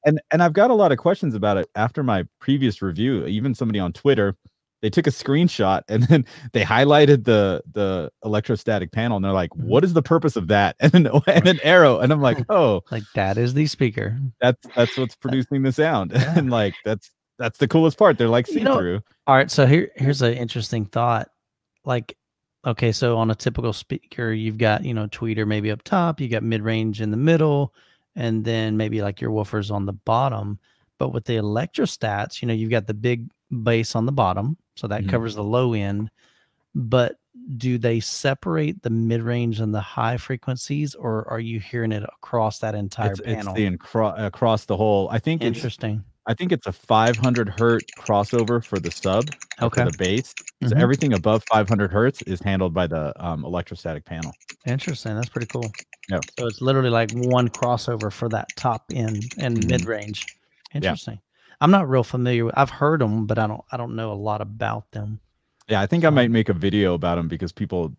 And I've got a lot of questions about it after my previous review. Even somebody on Twitter, they took a screenshot and then they highlighted the electrostatic panel and they're like, what is the purpose of that? And an arrow. And I'm like, oh, like that is the speaker. That's what's producing the sound. And like that's the coolest part. They're like see-through. All right. So here's an interesting thought. Like, okay, so on a typical speaker, you've got, tweeter maybe up top, you got mid-range in the middle, and then maybe like your woofers on the bottom. But with the electrostats, you've got the big bass on the bottom. So that covers the low end. But do they separate the mid-range and the high frequencies, or are you hearing it across that entire panel? It's across the whole. I think interesting. I think it's a 500 hertz crossover for the sub. Okay. For the bass. So everything above 500 hertz is handled by the electrostatic panel. Interesting. That's pretty cool. Yeah. So it's literally like one crossover for that top end and mid-range. Interesting. Yeah. I'm not real familiar with. I've heard them, but I don't know a lot about them. Yeah, I think I might make a video about them because people.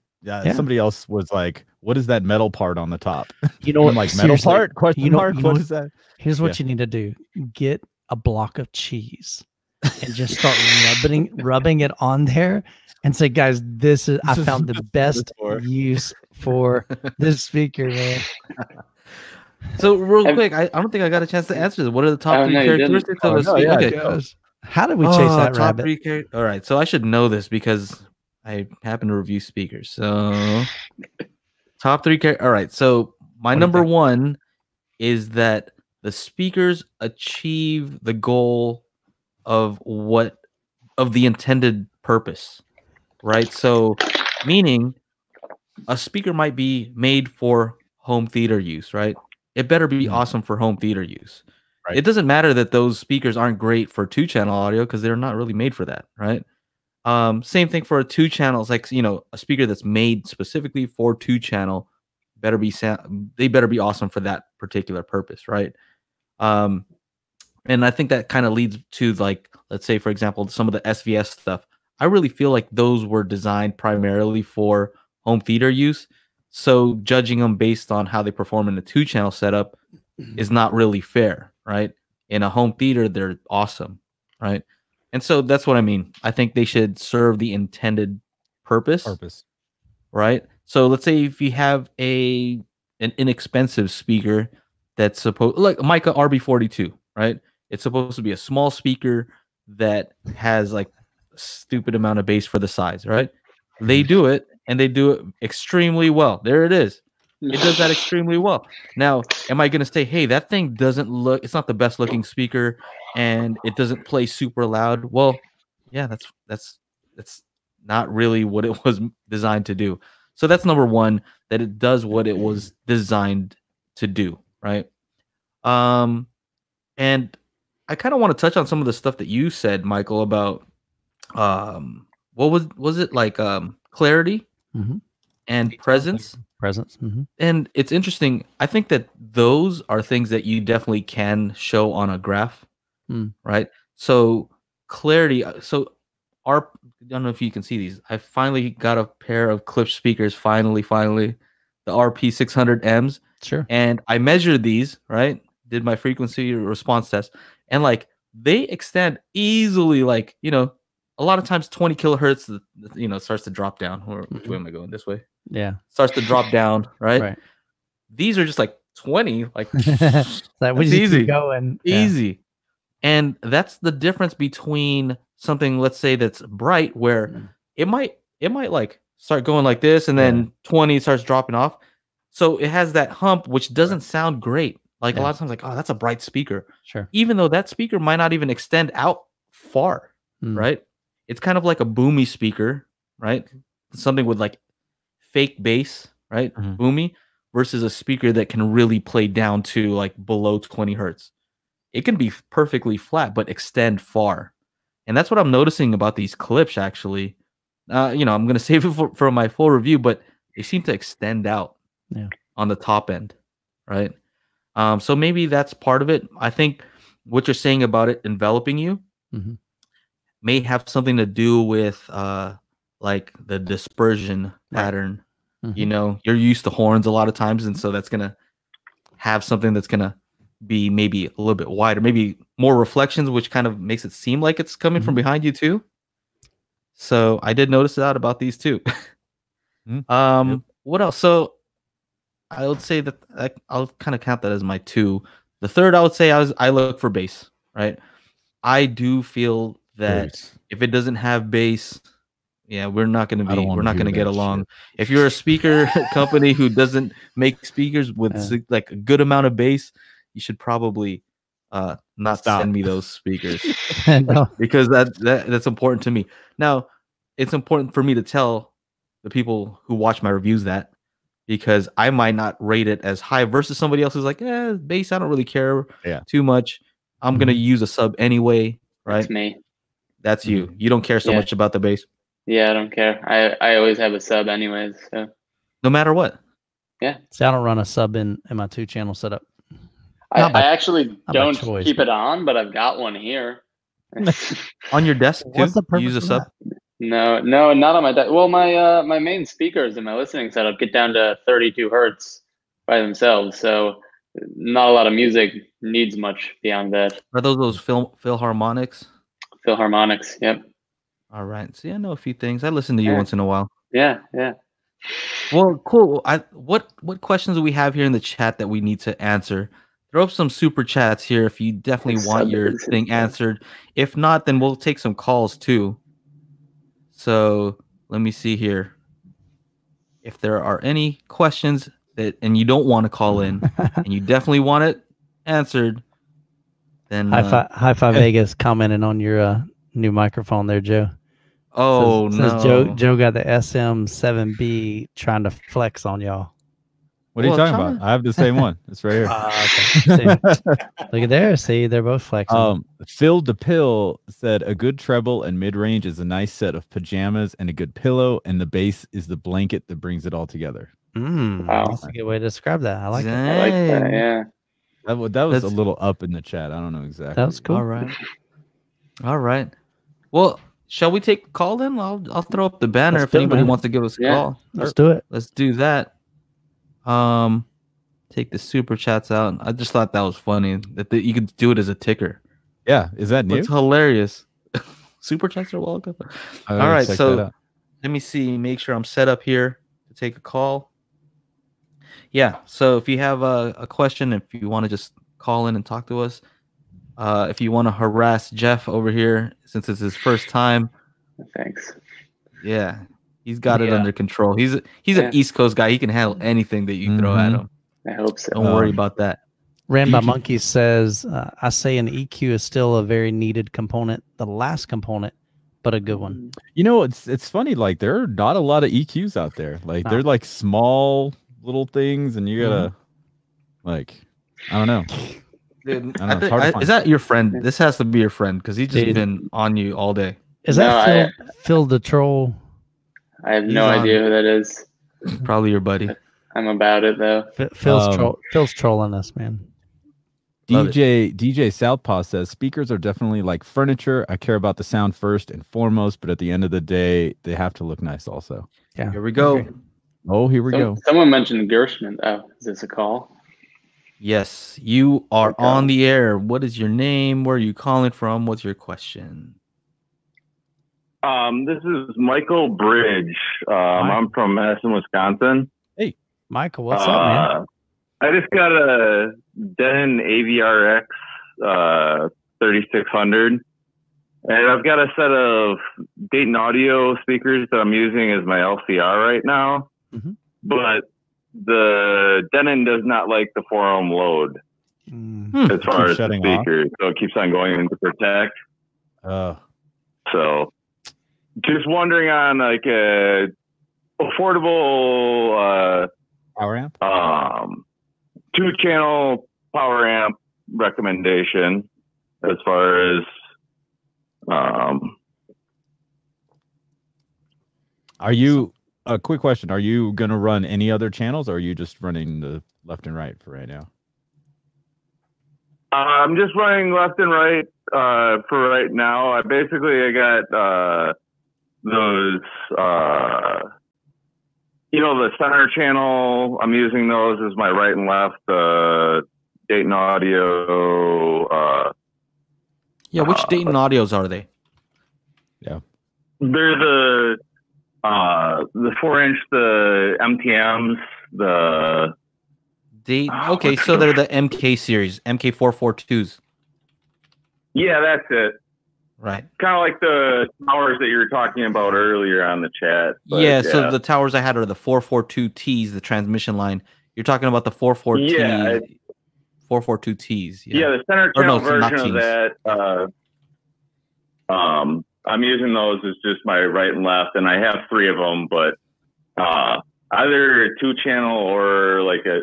Somebody else was like, "What is that metal part on the top?" I'm like, metal part? Question mark. What is that? Here's what you need to do: get a block of cheese and just start rubbing it on there, and say, "Guys, I found the best use for this speaker, man." So real quick, I don't think I got a chance to answer this. What are the top 3 characteristics of a speaker? Okay. How did we chase that top rabbit? 3 All right, so I should know this because I happen to review speakers. So top 3 All right, so my number 1 is that the speakers achieve the goal of the intended purpose, right? So meaning a speaker might be made for home theater use, right? It better be awesome for home theater use. Right. It doesn't matter that those speakers aren't great for 2-channel audio because they're not really made for that, right? Same thing for a 2-channel. It's like, a speaker that's made specifically for 2-channel they better be awesome for that particular purpose, right? And I think that kind of leads to, like, let's say, for example, some of the SVS stuff. I really feel like those were designed primarily for home theater use. So judging them based on how they perform in a 2-channel setup is not really fair, right? In a home theater, they're awesome, right? And so that's what I mean. I think they should serve the intended purpose. Right? So let's say if you have an inexpensive speaker that's supposed, like Mica RB42, right? It's supposed to be a small speaker that has like a stupid amount of bass for the size, right? They do it, and they do it extremely well. There it is. It does that extremely well. Now, am I going to say, hey, that thing doesn't look, it's not the best looking speaker and it doesn't play super loud? Well, yeah, that's not really what it was designed to do. So that's number 1, that it does what it was designed to do, right? And I kind of want to touch on some of the stuff that you said, Michael, about what was it like clarity and presence. And it's interesting. I think that those are things that you definitely can show on a graph, right? So clarity. So I don't know if you can see these. I finally got a pair of Klipsch speakers. Finally, the RP600Ms. Sure. And I measured these, right? Did my frequency response test, and like they extend easily. Like, a lot of times 20 kilohertz, starts to drop down. Or which way am I going? This way. Yeah. Starts to drop down, right? These are just like 20, like that was easy going. Easy. And that's the difference between something, let's say, that's bright, where it might like start going like this, and then 20 starts dropping off. So it has that hump, which doesn't sound great. Like a lot of times, like, oh, that's a bright speaker. Sure. Even though that speaker might not even extend out far, right? It's kind of like a boomy speaker, right? Something with like fake bass, right? Boomy, versus a speaker that can really play down to like below 20 hertz. It can be perfectly flat, but extend far. And that's what I'm noticing about these Klipsch, actually. I'm going to save it for my full review, but they seem to extend out on the top end, right? So maybe that's part of it. I think what you're saying about it enveloping you may have something to do with like the dispersion pattern. You're used to horns a lot of times, and so that's going to have something that's going to be maybe a little bit wider, maybe more reflections, which kind of makes it seem like it's coming from behind you too. So I did notice that about these two. What else? So I would say that I'll kind of count that as my two. The third, I would say I look for bass, right? I do feel that if it doesn't have bass, yeah, we're not gonna get along. Shit. If you're a speaker company who doesn't make speakers with like a good amount of bass, you should probably not send me those speakers because that's important to me. Now, it's important for me to tell the people who watch my reviews that, because I might not rate it as high versus somebody else who's like, bass, I don't really care too much. I'm gonna use a sub anyway, right? That's me. That's you. You don't care so much about the bass. Yeah, I don't care. I always have a sub anyways. So no matter what. Yeah. See, I don't run a sub in my 2-channel setup. I actually don't keep it on, but I've got one here. On your desk too? What's the purpose you use a sub? No, not on my desk. Well, my main speakers in my listening setup get down to 32 hertz by themselves, so not a lot of music needs much beyond that. Are those Philharmonics? Philharmonics, yep. All right. See, I know a few things. I listen to you once in a while. Yeah. Well, cool. What questions do we have here in the chat that we need to answer? Throw up some super chats here if you definitely want your thing answered. If not, then we'll take some calls too. So let me see here. If there are any questions and you don't want to call in and you definitely want it answered, then HiFi Vegas commenting on your new microphone there, Joe. Says Joe got the SM7B trying to flex on y'all. What are you talking about? I have the same one. It's right here. Okay. Look at there. See, they're both flexing. Phil DePill said a good treble and mid-range is a nice set of pajamas and a good pillow, and the bass is the blanket that brings it all together. Wow. That's a good way to describe that. I like it. I like that, yeah. That was a little up in the chat. I don't know exactly. That was cool. All right. Well, shall we take a call then? I'll throw up the banner if anybody wants to give us a call. Let's do it. Let's do that. Take the super chats out. I just thought that was funny that you could do it as a ticker. Yeah, is that new? It's hilarious. Super chats are welcome. All right, so let me see. Make sure I'm set up here to take a call. Yeah, so if you have a question, if you want to just call in and talk to us, if you want to harass Jeff over here since it's his first time, thanks. Yeah, he's got it under control. He's an East Coast guy. He can handle anything that you throw at him. I hope so. Don't worry about that. Ran by Monkey says, I say an EQ is still a very needed component, the last component, but a good one. You know, it's funny, like there are not a lot of EQs out there. Like they're like small little things, and you gotta like, I don't know. Dude, is that your friend? This has to be your friend because he's just been on you all day. Is that Phil the Troll? I have no idea who that is. Probably your buddy. I'm about it though. Phil's trolling us, man. DJ Southpaw says speakers are definitely like furniture. I care about the sound first and foremost, but at the end of the day, they have to look nice also. Yeah. Here we go. Okay. Oh, here we go. Someone mentioned Gershman. Oh, is this a call? Yes, you are on the air. What is your name? Where are you calling from? What's your question? This is Michael Bridge. I'm from Madison, Wisconsin. Hey, Michael, what's up, man? I just got a Denon AVR 3600, and I've got a set of Dayton Audio speakers that I'm using as my LCR right now. But the Denon does not like the 4-ohm load as far as the speaker, so it keeps on going into protect. So just wondering on like a affordable power amp, 2-channel power amp recommendation as far as are you a quick question, are you going to run any other channels, or are you just running the left and right for right now? I'm just running left and right for right now. I got those the center channel. I'm using those as my right and left Dayton Audio. Yeah, which Dayton Audios are they? Yeah, they're the 4-inch, the MTMs, the okay, so they're the MK series, MK442s. Yeah, that's it. Right. Kind of like the towers that you were talking about earlier on the chat. Yeah, so the towers I had are the 442Ts, the transmission line. You're talking about the 442Ts. Yeah, the center channel version of that. I'm using those as just my right and left, and I have 3 of them, but either a 2-channel or like a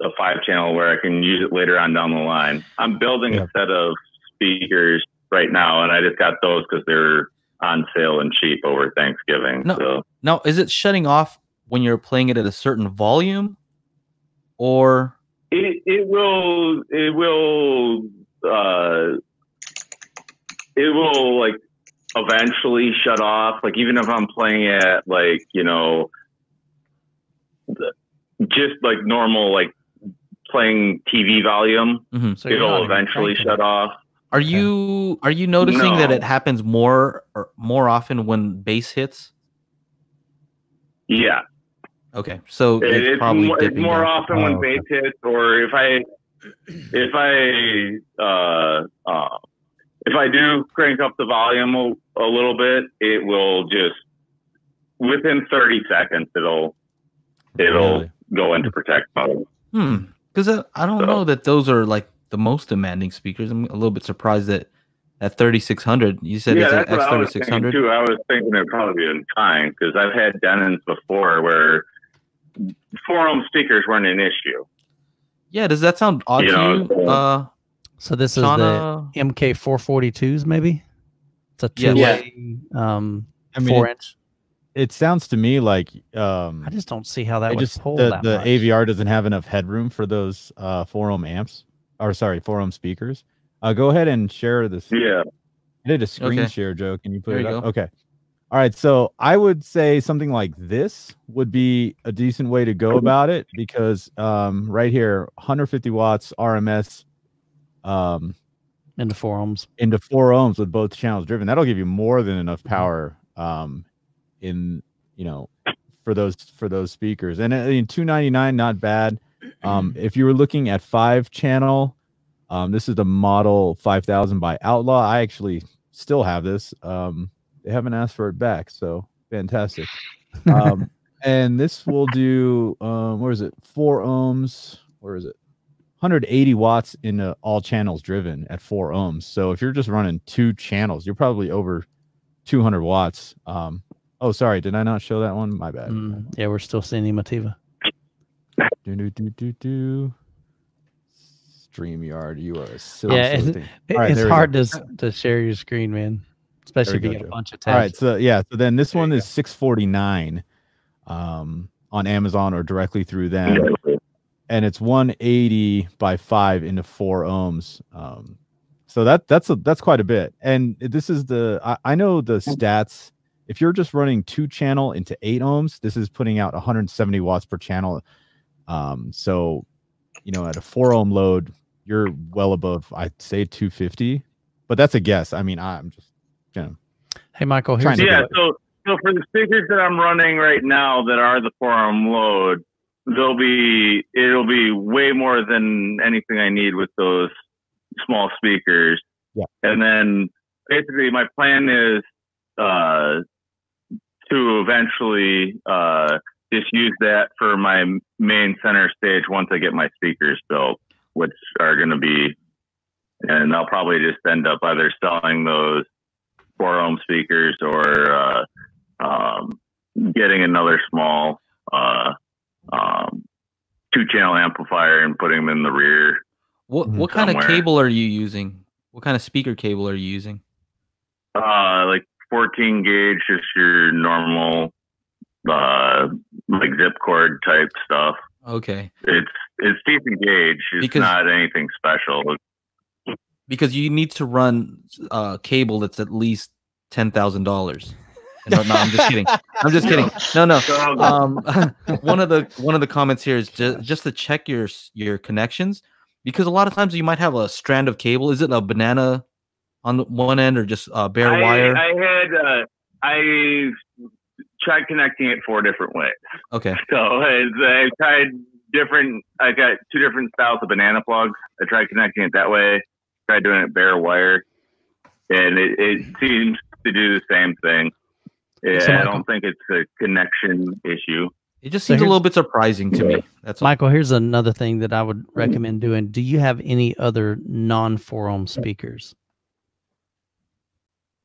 5-channel where I can use it later on down the line. I'm building a set of speakers right now, and I just got those because they're on sale and cheap over Thanksgiving. Now, is it shutting off when you're playing it at a certain volume, or it will like eventually shut off? Like even if I'm playing at like, you know, just like normal, like playing TV volume, so it'll eventually shut off. Are you noticing that it happens more often when bass hits? Yeah. Okay, so it's probably more often when bass hits, or if I do crank up the volume a little bit, it will just within 30 seconds it'll go into protect mode. Because I don't know that those are like the most demanding speakers. I'm a little bit surprised that at 3600, you said it's an X3600 too. I was thinking it'd probably be fine because I've had Denons before where 4-ohm speakers weren't an issue. Yeah, does that sound odd to you? So this is the MK442s, maybe? It's a 2-way 4-inch. It sounds to me like I just don't see how that would pull the that much. AVR doesn't have enough headroom for those 4-ohm amps, or sorry, 4-ohm speakers. Go ahead and share this. Yeah, I did a screen share, Joe. Can you put it up? Go. Okay. All right. So I would say something like this would be a decent way to go about it because right here, 150 watts RMS. Into 4 ohms. Into 4 ohms with both channels driven. That'll give you more than enough power in, you know, for those speakers. And in $299, not bad. If you were looking at 5-channel, this is the model 5000 by Outlaw. I actually still have this. They haven't asked for it back, so fantastic. And this will do where is it? 4 ohms. Where is it? 180 watts in all channels driven at 4 ohms. So if you're just running 2 channels, you're probably over 200 watts. Oh, sorry, did I not show that one? My bad. Yeah, we're still seeing Emotiva. StreamYard, you are a silly. Yeah, it's hard to share your screen, man. Especially if you get a bunch of tabs. All right, so yeah, so then this one is $649 on Amazon or directly through them. And it's 180 by 5 into 4 ohms. So that's quite a bit. And this is I know the stats. If you're just running 2-channel into 8 ohms, this is putting out 170 watts per channel. So, you know, at a 4-ohm load, you're well above, I'd say 250. But that's a guess. I mean, I'm just, you know. Hey, Michael. So for the speakers that I'm running right now that are the 4-ohm load, it'll be way more than anything I need with those small speakers. Yeah. And then basically my plan is to eventually just use that for my main center stage once I get my speakers built, which are going to be, and I'll probably just end up either selling those 4-ohm speakers or getting another small 2-channel amplifier and putting them in the rear. What kind of cable are you using? What kind of speaker cable are you using? Like 14 gauge, just your normal like zip cord type stuff. Okay. It's decent gauge. It's not anything special. Because you need to run a cable that's at least $10,000. No, no, I'm just kidding. I'm just kidding. No. One of the comments here is just to check your connections, because a lot of times you might have a strand of cable. Is it a banana on the one end or just bare wire? I tried connecting it 4 different ways. Okay. So I tried different. I got 2 different styles of banana plugs. I tried connecting it that way. Tried doing it bare wire, and it seems to do the same thing. Yeah, so I don't think it's a connection issue. It just seems a little bit surprising to me. That's Michael. Here's another thing that I would recommend doing. Do you have any other non-4 ohm speakers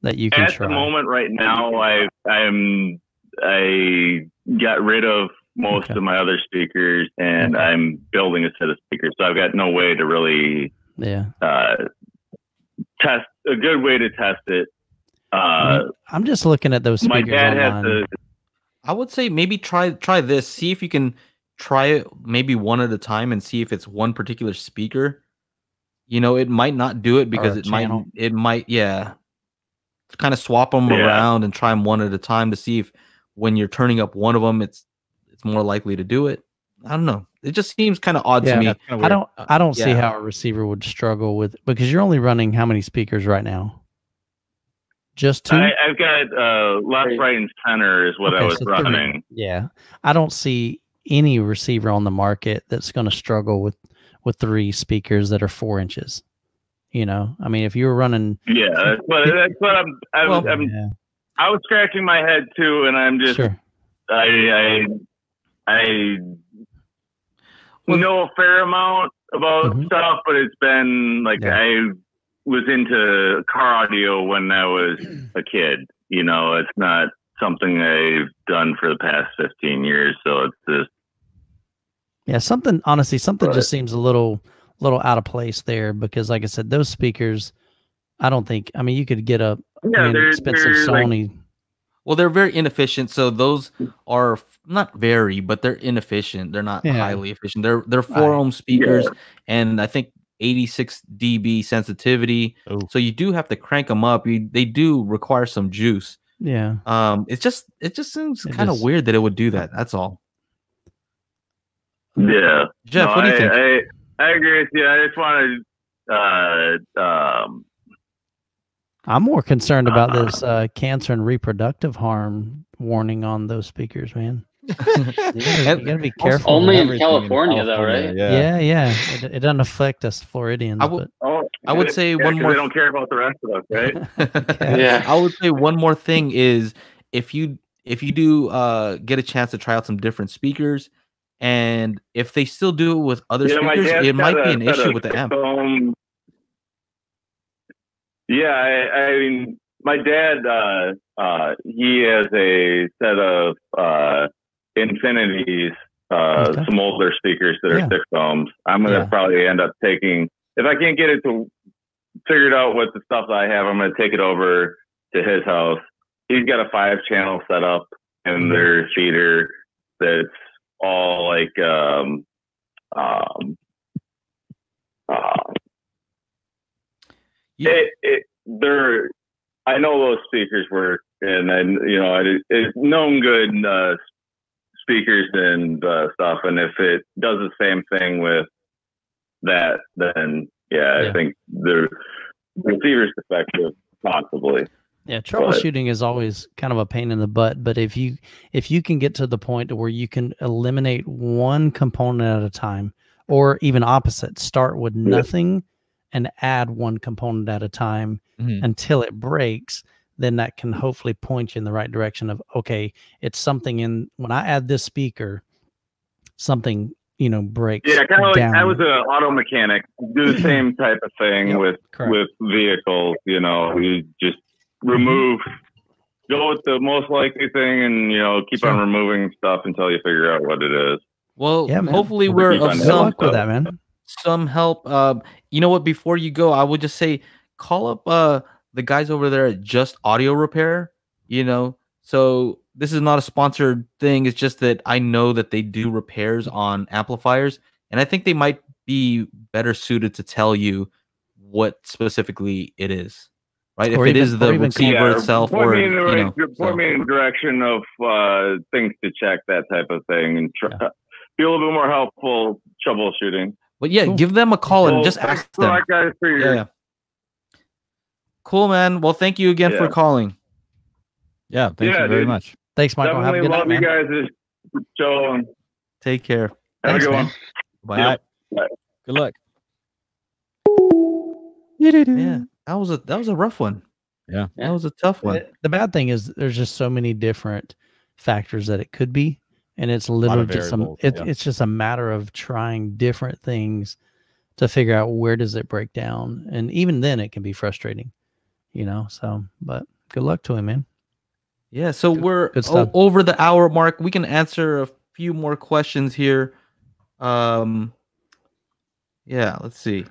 that you can try? At the moment, right now, I got rid of most of my other speakers, and I'm building a set of speakers. So I've got no way to really test a good way to test it. I'm just looking at those speakers. My dad online. has to. I would say maybe try this. See if you can try it maybe one at a time and see if it's one particular speaker. You know, it might not do it because it might kind of swap them around and try them one at a time to see if when you're turning up one of them, it's more likely to do it. I don't know. It just seems kind of odd to me. I don't see how a receiver would struggle with, because you're only running how many speakers right now? Just 2? I've got left, right, and center is what I was running. 3. Yeah. I don't see any receiver on the market that's going to struggle with 3 speakers that are 4 inches. You know, I mean, if you were running, that's what I was scratching my head too, and I'm just, I know a fair amount about stuff, but it's been like I was into car audio when I was a kid. You know, it's not something I've done for the past 15 years, so it's just something just seems a little out of place there, because like I said, those speakers, I don't think, I mean, you could get a expensive Sony. Well, they're very inefficient. So those are not very, but they're inefficient. They're not highly efficient. They're 4 ohm speakers, and I think 86 dB sensitivity. So you do have to crank them up. They do require some juice. Yeah. It just seems kind of weird that it would do that. That's all. Yeah. Jeff, what do you think? I agree with you. I just wanted. I'm more concerned about this cancer and reproductive harm warning on those speakers, man. You gotta be careful. Only in California, though, right? Yeah. It doesn't affect us Floridians. I would say one more. They don't care about the rest of us, right? Yeah. I would say one more thing is if you do get a chance to try out some different speakers, and if they still do it with other speakers, it might be an issue with the amp. I mean, my dad, he has a set of Infinities, some older speakers that are 6 ohms. I'm going to probably end up taking, if I can't get it to figured out what the stuff that I have, I'm going to take it over to his house. He's got a 5-channel setup in their feeder that's all like I know those speakers work, and it's known good speakers and stuff, and if it does the same thing with that, then I think the receiver's defective possibly. Yeah, troubleshooting is always kind of a pain in the butt, but if you can get to the point where you can eliminate one component at a time, or even opposite, start with nothing and add one component at a time until it breaks, then that can hopefully point you in the right direction of, okay, it's something in, when I add this speaker, something, breaks. Yeah, kind of like I was an auto mechanic, do the same type of thing with vehicles, you just remove, go with the most likely thing, and keep on removing stuff until you figure out what it is. Well, hopefully we're of some help. You know what? Before you go, I would just say call up the guys over there at Just Audio Repair. So this is not a sponsored thing. It's just that I know that they do repairs on amplifiers, and I think they might be better suited to tell you what specifically it is. right? If Or it even- is or the even receiver itself, point or me in the you know, point me in the direction of things to check, that type of thing, and be a little bit more helpful troubleshooting. But yeah, Cool. give them a call and just thanks ask a them. lot, guys, for your Yeah. Cool, man. Well, thank you again for calling. Yeah, thank you very much. Thanks, Michael. Have a good night, Definitely man. love you guys' show. And Take care. have Thanks, a good man. one. Bye. Bye. Good luck. Yeah, that was a rough one. Yeah. That was a tough one. The bad thing is there's just so many different factors that it could be, and it's lot literally of just variables, it's just a matter of trying different things to figure out where does it break down, and even then it can be frustrating, you know. So, but good luck to him, man. Yeah, so we're good stuff. over the hour mark. We can answer a few more questions here. Yeah, let's see.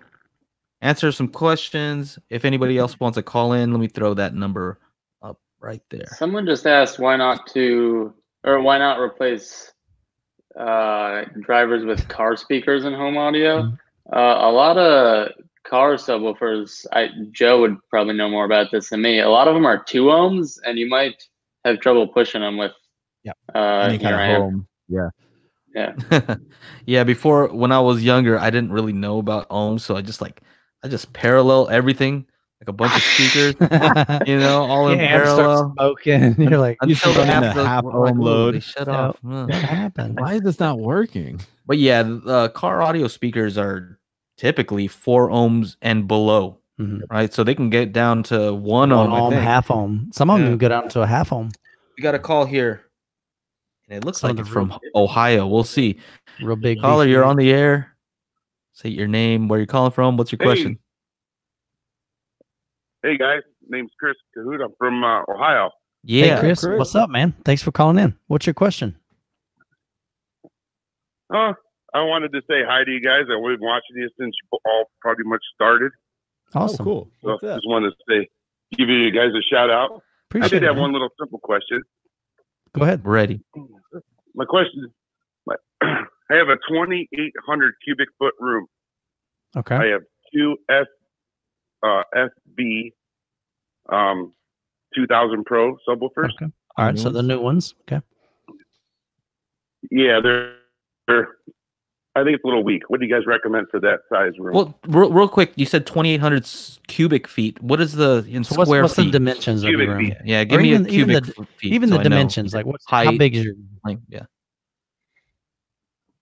Answer some questions. If anybody else wants to call in, let me throw that number up right there. Someone just asked why not replace drivers with car speakers in home audio. A lot of car subwoofers, Joe would probably know more about this than me. A lot of them are 2 ohms, and you might have trouble pushing them with Any kind your of amp. home. Yeah. Yeah. Yeah, before when I was younger, I didn't really know about ohms, so I just parallel everything like a bunch of speakers, you know, all in amp starts parallel. smoking. You're like, Until the run into amp goes, half we're like, ohm "Ooh, load." they shut So, off. what happened? Why is this not working? But yeah, the car audio speakers are typically 4 ohms and below, right? So they can get down to 1 ohm, I think. half ohm. Some of them can go down to a half ohm. We got a call here. And it looks Some of like the it's from Ohio. We'll see. Real big Caller, beefy you're ones. on the air. Say your name, where you're calling from. What's your question? Hey guys, name's Chris Cahoot. I'm from Ohio. Yeah. Hey, Chris, what's up, man? Thanks for calling in. What's your question? I wanted to say hi to you guys. I've been watching you since you all pretty much started. Awesome. Oh, cool. So just wanted to say, give you guys a shout out. Appreciate I did it, have man. one little simple question. Go ahead. Ready. My question is, I have a 2,800 cubic foot room. Okay. I have 2 SB 2000 Pro subwoofers. Okay. All right. So the new ones. Okay. Yeah, they're I think it's a little weak. What do you guys recommend for that size room? Well, real quick, you said 2,800 cubic feet. What is the in So square what's feet? the dimensions of your room? feet. Yeah, give Or me even- a cubic even feet. Even so the I know. dimensions, like what's how Height, big is your? like, yeah.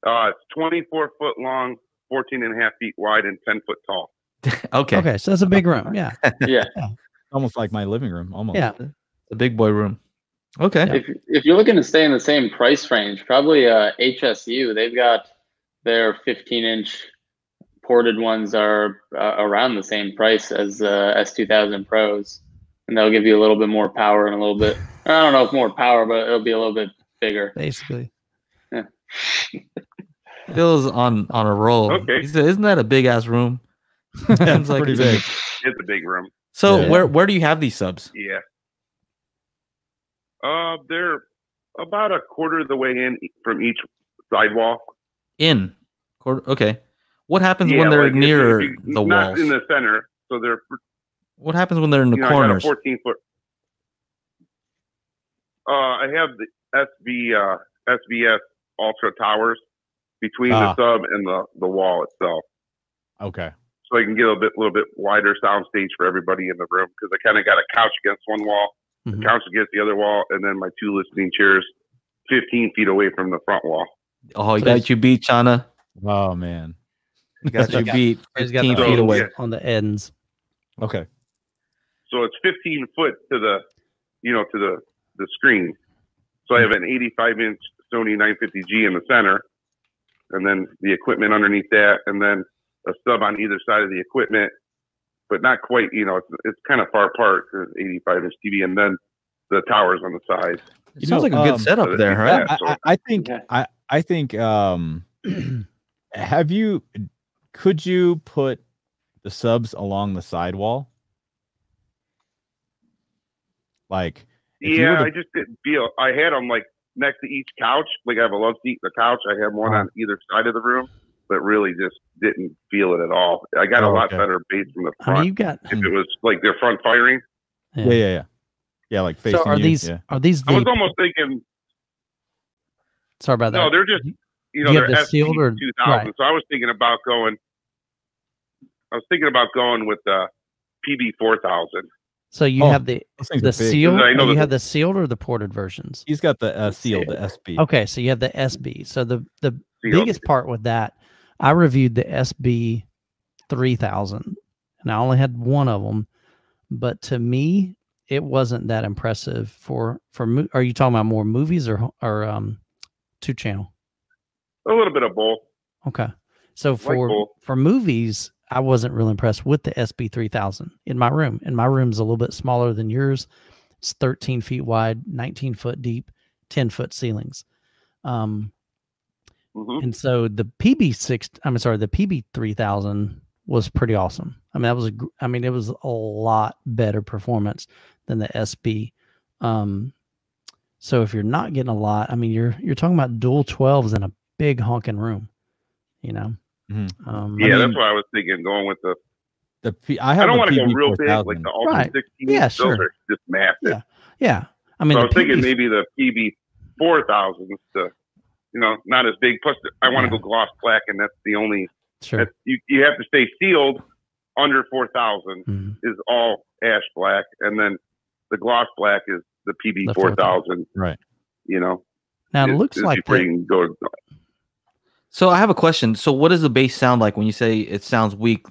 It's 24 foot long, 14 and a half feet wide, and 10 foot tall. Okay. Okay, so that's a big room. Yeah. Yeah. Almost like my living room. Almost. Yeah. The big boy room. Okay. If you're looking to stay in the same price range, probably HSU. They've got their 15-inch ported ones are around the same price as S2000 Pros, and they'll give you a little bit more power and a little bit. I don't know if more power, but it'll be a little bit bigger. Basically. Yeah. Phil's on a roll. Okay. He said, "Isn't that a big ass room?" It's like pretty it's a big. It's a big room. So Yeah. where do you have these subs? Yeah. They're about a quarter of the way in from each sidewall. In. Okay. What happens Yeah, when they're like if near you- the not walls? in the center. So they're What happens when they're in the I got a corners? 14 foot. I have the SBS Ultra Towers between the sub and the wall itself, Okay. so I can get a little bit wider sound stage for everybody in the room, because I kind of got a couch against one wall, Mhm. a couch against the other wall, and then my 2 listening chairs 15 feet away from the front wall. Oh, you So got you beat, Chana. Oh man. Got you beat. He's got 15 the feet ends away. on the ends. Okay. So it's 15 foot to the, to the screen. So I have an 85-inch Sony 950G in the center, and then the equipment underneath that, and then a sub on either side of the equipment, but not quite, it's kind of far apart, 85-inch TV, and then the towers on the side. It sounds like a good setup there, right? Yeah. I think could you put the subs along the sidewall? Like, if you were to- I just didn't feel. I had them like next to each couch. Like I have a love seat, the couch. I have one on either side of the room, but really just didn't feel it at all. I got a lot better bass from the I front. mean, you got if it was like their front firing, Yeah, like facing So are you. these Yeah. are these I was the? almost thinking, Sorry about that. no, they're just, you know, Do you have they're the sealed or SP2000. right? So I was thinking about going with the PB4000. So you have the those things are big. sealed. I know Or you that have the sealed or the ported versions. He's got the sealed, the SB. Okay, so you have the SB. So the Sealed. biggest part with that, I reviewed the SB 3000, and I only had one of them, but to me, it wasn't that impressive for. Are you talking about more movies or 2-channel? A little bit of both. Okay, so both. for movies, I wasn't real impressed with the SB 3000 in my room. And my room's a little bit smaller than yours. It's 13 feet wide, 19 foot deep, 10-foot ceilings. And so the PB 3000 was pretty awesome. I mean, it was a lot better performance than the SB. So if you're not getting a lot, I mean, you're talking about dual 12s in a big honking room, you know? That's why I was thinking going with the I don't want to go real big like the Ultra 16. Yeah, sure. Those are just massive. Yeah. I mean, so I was thinking maybe the PB4000s, not as big. Plus, I want to go gloss black, and that's the only. Sure. You have to stay sealed under 4000 is all ash black, and then the gloss black is the PB4000. Right. You know. Now it looks like So I have a question. So what does the bass sound like when you say it sounds weak?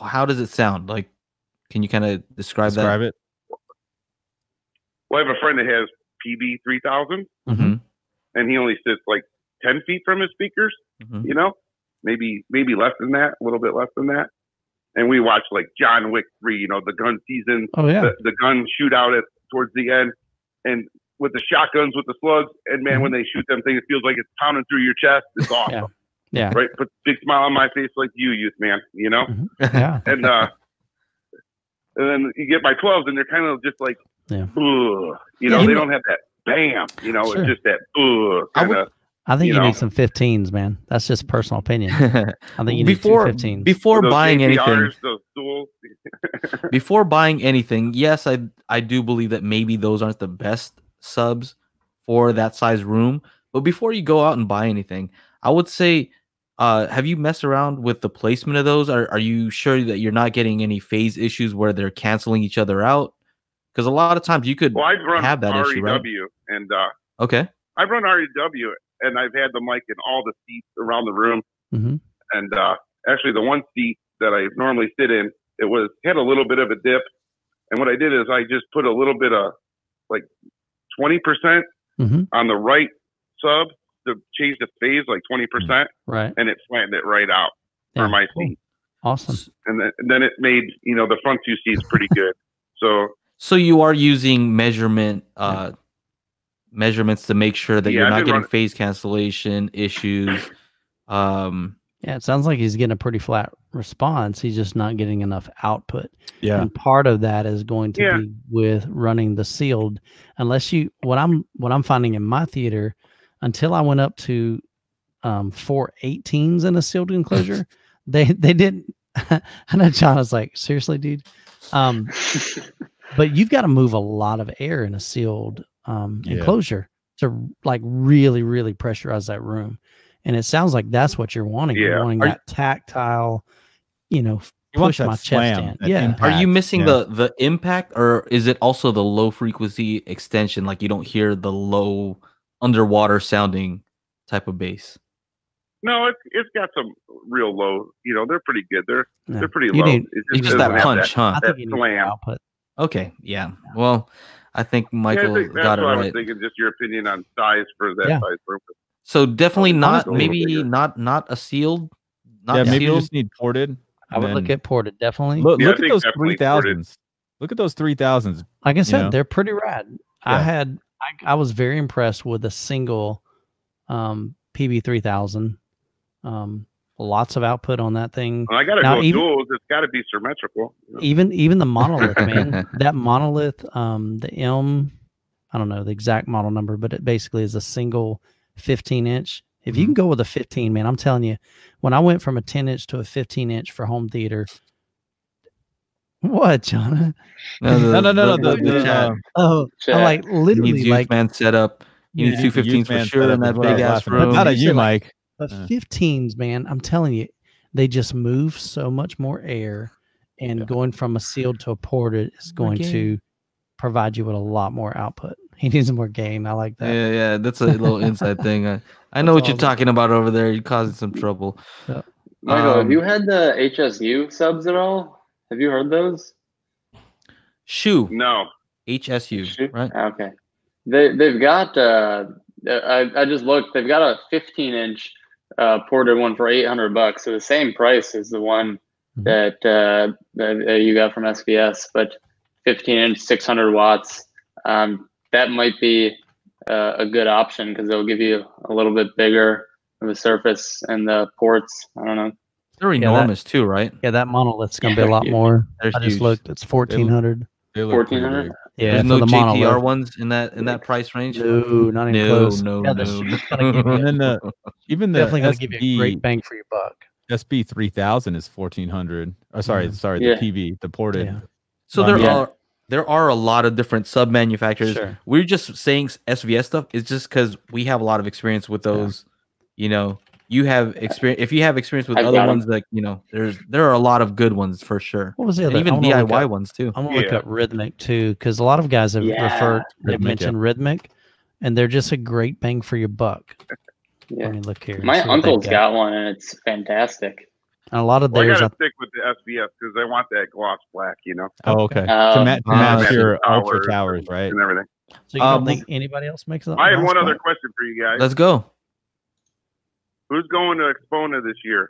How does it sound? Like, can you kind of describe it? Well, I have a friend that has PB3000, and he only sits like 10 feet from his speakers. You know, maybe less than that, a little bit less than that. And we watched like John Wick 3. You know, the gun season. Oh yeah. The gun shootout towards the end, and with the shotguns with the slugs. And man, when they shoot them things, it feels like it's pounding through your chest. It's awesome. Yeah. Right. Put a big smile on my face like youth man, you know? Yeah. And then you get my 12s and they're kind of just like, they don't have that bam, it's just that, kind of. I think you need some 15s, man. That's just personal opinion. I think you need 15s. Before buying AVRs, anything. Before buying anything, yes, I do believe that maybe those aren't the best subs for that size room. But before you go out and buy anything, I would say, have you messed around with the placement of those? Are you sure that you're not getting any phase issues where they're canceling each other out? Because a lot of times you could have that issue, right? And okay, I've run REW, and I've had them like in all the seats around the room. And actually, the one seat that I normally sit in, had a little bit of a dip. And what I did is I just put a little bit of like 20% on the right sub to change the phase, like 20%, right? And it flattened it right out for my seat. Awesome. And then it made the front two seats pretty good. So you are using measurements to make sure that you're not getting phase cancellation issues. Yeah, it sounds like he's getting a pretty flat response. He's just not getting enough output. Yeah, and part of that is going to be with running the sealed. Unless what I'm finding in my theater, until I went up to 4 18s in a sealed enclosure, they didn't. I know John was like, seriously, dude. But you've got to move a lot of air in a sealed enclosure to like really, really pressurize that room. And it sounds like that's what you're wanting. Yeah. You're wanting that tactile, push my chest in. Yeah. Impact. Are you missing the impact, or is it also the low frequency extension? Like you don't hear the low underwater sounding type of bass? No, it's got some real low. They're pretty good. They're pretty low. It's just that punch, huh? I think you need output. Okay, yeah. Well, I think Michael got it right. I was thinking, just your opinion on size for that size room. So definitely not a sealed. Maybe you just need ported. I would look at ported, definitely. Look at those 3000s. Look at those 3000s. Like I said, they're pretty rad. Yeah. I was very impressed with a single PB3000. Lots of output on that thing. Well, I gotta go duals. It's got to be symmetrical. Even the monolith, man. That monolith, the M, I don't know the exact model number, but it basically is a single 15-inch. If you can go with a 15, man, I'm telling you, when I went from a 10-inch to a 15-inch for home theater, What, John? No. Oh, I'm like He literally needs like youth man set up. He needs two 15s for sure in that big ass But room. not at you, Mike. the 15s, man. I'm telling you, they just move so much more air, and going from a sealed to a ported is going to provide you with a lot more output. He needs more gain. I like that. Yeah, that's a little inside thing. I know what you're talking about over there. You're causing some trouble. Yeah. Michael, have you had the HSU subs at all? Have you heard those? No. HSU, right? Okay. They've got I just looked. They've got a 15-inch ported one for $800, so the same price as the one that you got from SVS, but 15-inch, 600 watts. That might be a good option because they'll give you a little bit bigger of a surface and the ports. I don't know. They're enormous too, right? Yeah, that monolith's gonna be a lot more. They're I just huge. looked. It's 1400. 1400. Yeah, There's for no the JTR monolith. ones in that price range. No, not even close. No. Yeah, And then even the definitely gonna give you a great bang for your buck. SB 3000 is 1400. Oh, sorry, the PV, the ported. Yeah. So there are a lot of different sub manufacturers. Sure. We're just saying SVS stuff. It's just because we have a lot of experience with those. You know, you have experience. If you have experience with other ones, like there are a lot of good ones for sure. What was the And other? even DIY ones too. I'm gonna look up Rhythmic too, because a lot of guys have they've mentioned Rhythmic, and they're just a great bang for your buck. Yeah. Let me look here. My uncle's got one, and it's fantastic. And a lot of I theirs. gotta stick with the SVS because I want that gloss black, you know. Oh, okay. To match your Ultra Towers, right? And everything. So you don't think anybody else makes that? I had one other question for you guys. Let's go. Who's going to Expona this year?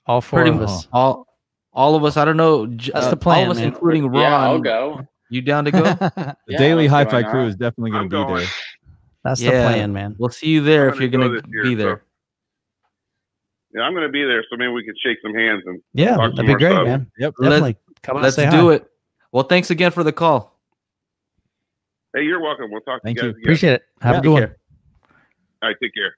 All four of us. All of us. I don't know. That's the plan, all of us, man. including Ron. Yeah, I'll go. You down to go? The daily HiFi crew is definitely going to be there. That's the plan, man. We'll see you there if you're going to be there. Yeah, I'm going to be there, so maybe we could shake some hands and yeah, talk that'd be great, stuff. man. Yep, definitely. Come on, let's say do hi. it. Well, thanks again for the call. Hey, you're welcome. We'll talk to you guys again. Appreciate it. Have a good one. All right, take care.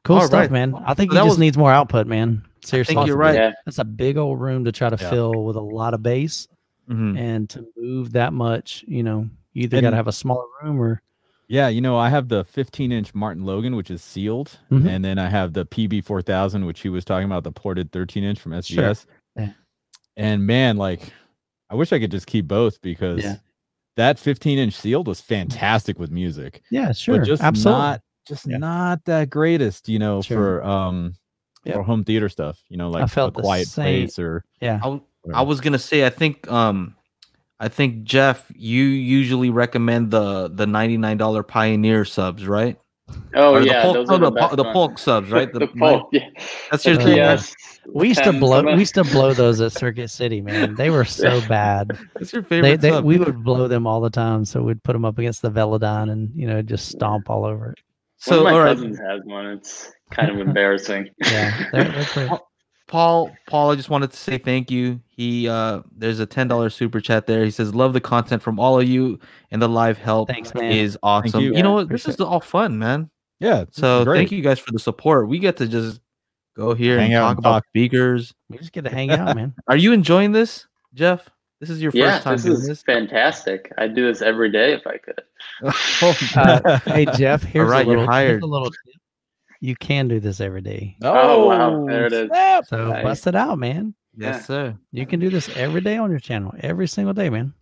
Cool stuff, man. I think he just needs more output, man. Seriously, I think you're right. Yeah. That's a big old room to try to fill with a lot of bass, and to move that much, you either got to have a smaller room or. Yeah, I have the 15-inch Martin Logan, which is sealed, and then I have the PB 4000, which he was talking about, the ported 13-inch from SVS. Sure. Yeah. And man, I wish I could just keep both because that 15-inch sealed was fantastic with music. Yeah, sure, but just absolutely. not that greatest, for home theater stuff. Like I felt A Quiet Place or I was gonna say I think Jeff, you usually recommend the $99 Pioneer subs, right? Oh, or yeah, those are the Polk subs, right? The Polk, yeah. That's your thing. Yes. We used to blow those at Circuit City, man. They were so bad. That's your favorite sub. We would blow them all the time, so we'd put them up against the Velodyne and just stomp all over it. So one of my cousins has one. It's kind of embarrassing. Yeah, they're great. Paul, I just wanted to say thank you. There's a $10 super chat there. He says, love the content from all of you, and the live help is awesome. You know what? This is all fun, man. Yeah. So thank you guys for the support. We get to just go here and talk about speakers. We just get to hang out, man. Are you enjoying this, Jeff? This is your first time doing this? This is fantastic. I'd do this every day if I could. Hey, Jeff, here's all right, a little, you're hired. here's a little tip. You can do this every day. Oh, wow. There it is. So bust it out, man. Yes, sir. You can do this every day on your channel, every single day, man.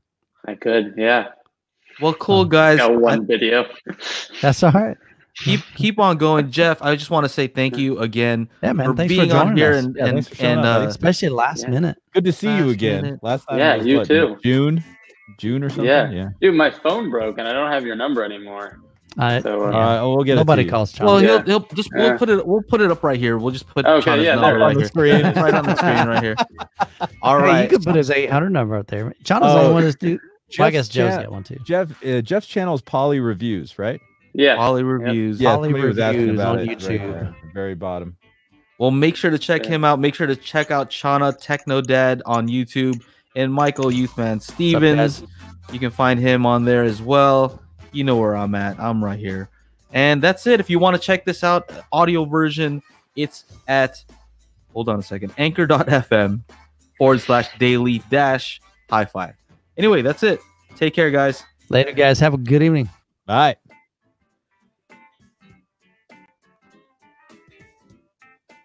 I could, yeah. Well, cool, guys. Got one video. That's all right. Keep on going, Jeff. I just want to say thank you again. Yeah, man. For thanks being for joining on here us. and especially last minute. Good to see you again. Last time, yeah, you too. June or something. Yeah, dude, my phone broke and I don't have your number anymore. We'll get nobody it to calls. Well, he'll just we'll put it up right here. We'll just put Chana's number right on the screen. right on the screen right here. All right, you could put his 800 number up there. Chana's the only one that's do. Well, I guess Joe's got one too. Jeff's channel is Poly Reviews, right? Yeah, Poly Reviews. Yeah, Poly was asking Reviews about on it YouTube. Right very bottom. Well, make sure to check him out. Make sure to check out Chana Techno Dad on YouTube and Michael Youthman Stevens. You can find him on there as well. You know where I'm at. I'm right here. And that's it. If you want to check this out, audio version, it's at, hold on a second, anchor.fm/daily-hfi. HiFi. Anyway, that's it. Take care, guys. Later, guys. Have a good evening. Bye.